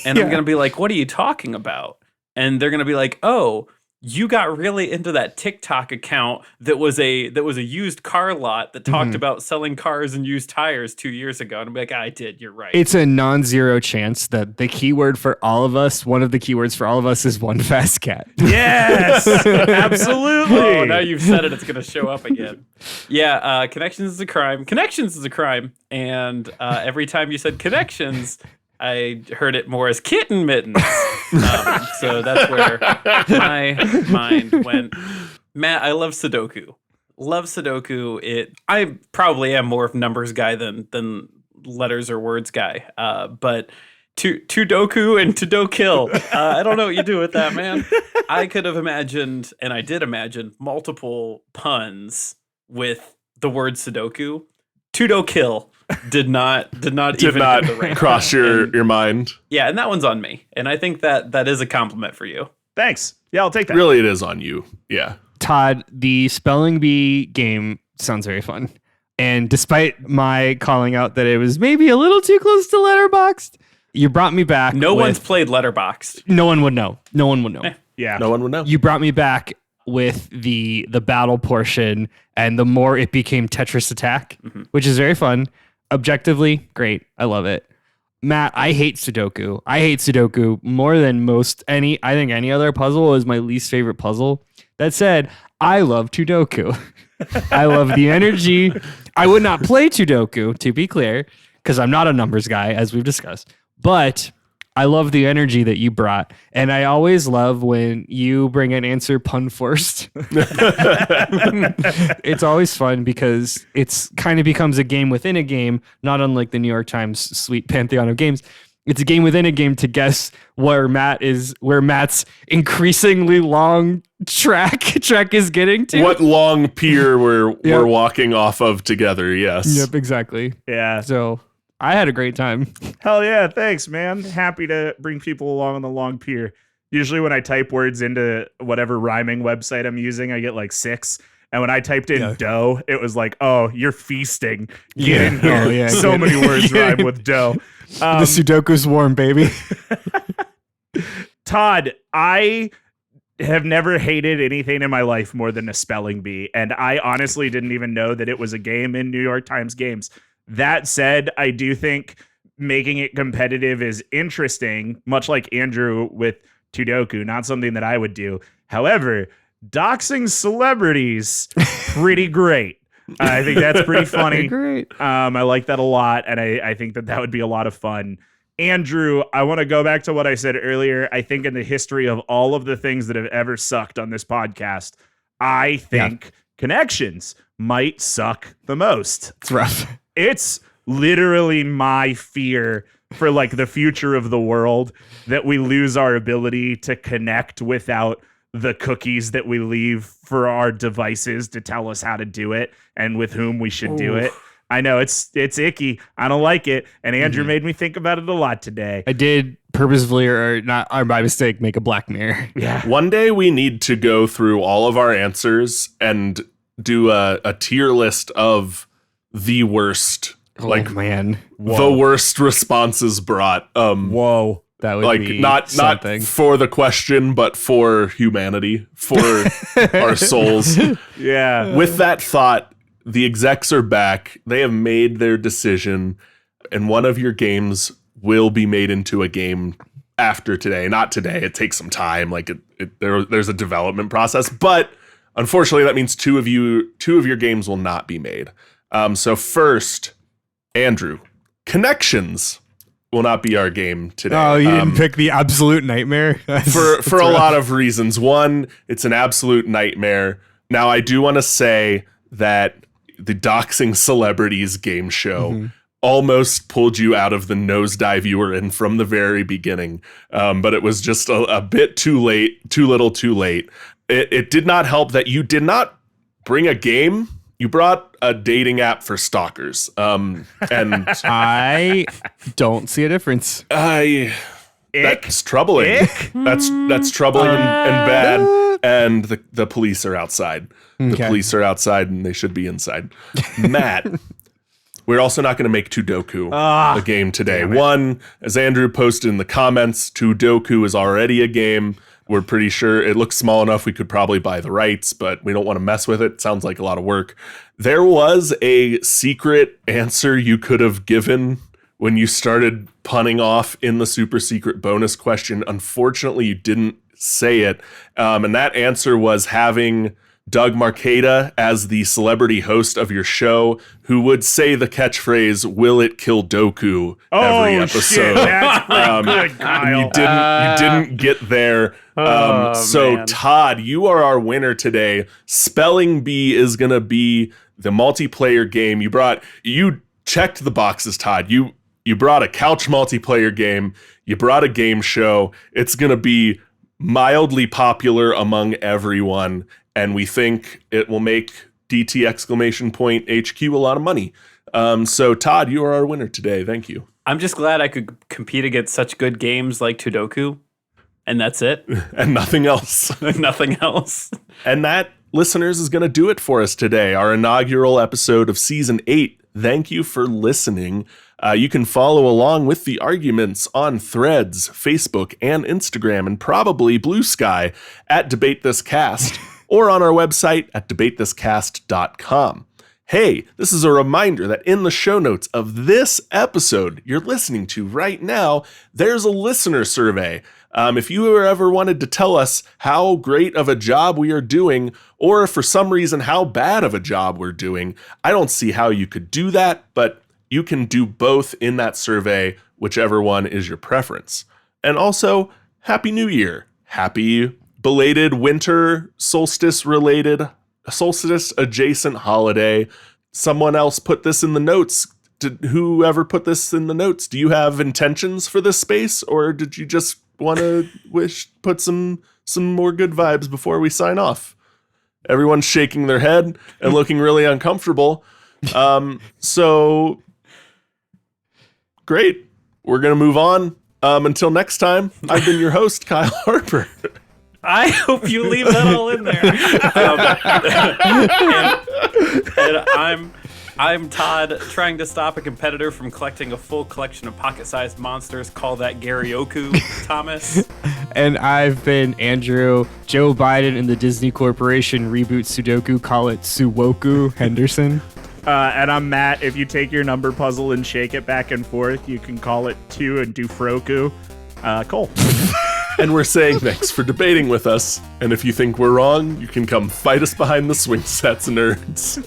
And I'm going to be like, what are you talking about? And they're going to be like, oh, you got really into that TikTok account that was a used car lot that talked about selling cars and used tires 2 years ago. And I'm like, I did. You're right. It's a non-zero chance that the keyword for all of us, one of the keywords for all of us, is one fast cat. Yes, absolutely. Oh, now you've said it. It's going to show up again. Yeah, connections is a crime. Connections is a crime. And every time you said connections, I heard it more as kitten mittens. So that's where my mind went. Matt, I love Sudoku. Love Sudoku. I probably am more of numbers guy than letters or words guy. But to-doku and to-do kill. I don't know what you do with that, man. I could have imagined, and I did imagine, multiple puns with the word Sudoku. To-do kill did not Did even not hit the radar. cross your mind. Yeah, and that one's on me. And I think that is a compliment for you. Thanks. Yeah, I'll take that. Really, it is on you. Yeah. Todd, the spelling bee game sounds very fun. And despite my calling out that it was maybe a little too close to Letterboxd, you brought me back. No with- one's played Letterboxd. No one would know. No one would know. Yeah. No one would know. You brought me back with the battle portion, and the more it became Tetris Attack, which is very fun. Objectively, great. I love it. Matt, I hate Sudoku. I hate Sudoku more than I think any other puzzle is my least favorite puzzle. That said, I love Sudoku. I love the energy. I would not play Sudoku, to be clear, because I'm not a numbers guy, as we've discussed. But I love the energy that you brought. And I always love when you bring an answer pun first. It's always fun because it's kind of becomes a game within a game, not unlike the New York Times sweet pantheon of games. It's a game within a game to guess where Matt's increasingly long track is getting to. What long pier we're walking off of together. Yes. Yep, exactly. Yeah. So I had a great time. Hell yeah. Thanks, man. Happy to bring people along on the long pier. Usually when I type words into whatever rhyming website I'm using, I get like 6. And when I typed in dough, it was like, oh, you're feasting. Get in here. Oh, yeah, so get- many words rhyme with dough. The Sudoku's warm, baby. Todd, I have never hated anything in my life more than a spelling bee. And I honestly didn't even know that it was a game in New York Times games. That said, I do think making it competitive is interesting, much like Andrew with Sudoku, not something that I would do. However, doxing celebrities, pretty great. I think that's pretty funny. Great. I like that a lot, and I think that would be a lot of fun. Andrew, I want to go back to what I said earlier. I think in the history of all of the things that have ever sucked on this podcast, I think connections might suck the most. It's rough. It's literally my fear for like the future of the world that we lose our ability to connect without the cookies that we leave for our devices to tell us how to do it and with whom we should do it. I know it's icky. I don't like it. And Andrew made me think about it a lot today. I did purposefully or not, or by mistake, make a black mirror. Yeah. One day we need to go through all of our answers and do a tier list of the worst, Man, the worst responses brought. Whoa. that would Like be not something. for the question, but for humanity, for our souls. Yeah. With that thought, the execs are back. They have made their decision, and one of your games will be made into a game after today. Not today. It takes some time. Like there's a development process, but unfortunately, that means two of your games will not be made. So first, Andrew, Connections will not be our game today. Oh, you didn't pick the absolute nightmare? For a lot of reasons. One, it's an absolute nightmare. Now, I do want to say that the Doxing Celebrities game show almost pulled you out of the nosedive you were in from the very beginning. But it was just a bit too late, too little, too late. It did not help that you did not bring a game. You brought a dating app for stalkers. And I don't see a difference. that's troubling. That's troubling and bad. And the police are outside. The police are outside and they should be inside. Matt, we're also not going to make Sudoku a game today. One, as Andrew posted in the comments, Sudoku is already a game. We're pretty sure it looks small enough we could probably buy the rights, but we don't want to mess with it. Sounds like a lot of work. There was a secret answer you could have given when you started punning off in the super secret bonus question. Unfortunately, you didn't say it. And that answer was having Doug Marqueta as the celebrity host of your show, who would say the catchphrase, "Will it kill Doku?" every episode. Shit, that's pretty good, Kyle. You didn't get there. Man. Todd, you are our winner today. Spelling Bee is going to be the multiplayer game. You checked the boxes, Todd. You brought a couch multiplayer game. You brought a game show. It's going to be mildly popular among everyone, and we think it will make DT HQ a lot of money. So Todd, you are our winner today. Thank you. I'm just glad I could compete against such good games like Sudoku, and that's it. And nothing else. Nothing else. And that, listeners, is going to do it for us today. Our inaugural episode of Season 8. Thank you for listening. You can follow along with the arguments on Threads, Facebook, and Instagram, and probably Blue Sky at Debate This Cast, or on our website at debatethiscast.com. Hey, this is a reminder that in the show notes of this episode you're listening to right now, there's a listener survey. If you ever wanted to tell us how great of a job we are doing, or for some reason how bad of a job we're doing, I don't see how you could do that, but you can do both in that survey, whichever one is your preference. And also, Happy New Year. Happy belated winter solstice adjacent holiday. Someone else put this in the notes. Whoever put this in the notes, do you have intentions for this space, or did you just want to put some more good vibes before we sign off? Everyone's shaking their head and looking really uncomfortable. So great. We're going to move on. Until next time, I've been your host, Kyle Harper. I hope you leave that all in there. And I'm Todd, trying to stop a competitor from collecting a full collection of pocket-sized monsters. Call that Garyoku, Thomas. And I've been Andrew. Joe Biden and the Disney Corporation reboot Sudoku, call it Suwoku Henderson. And I'm Matt. If you take your number puzzle and shake it back and forth, you can call it 2 and do Froku. Cole. And we're saying thanks for debating with us. And if you think we're wrong, you can come fight us behind the swing sets, nerds.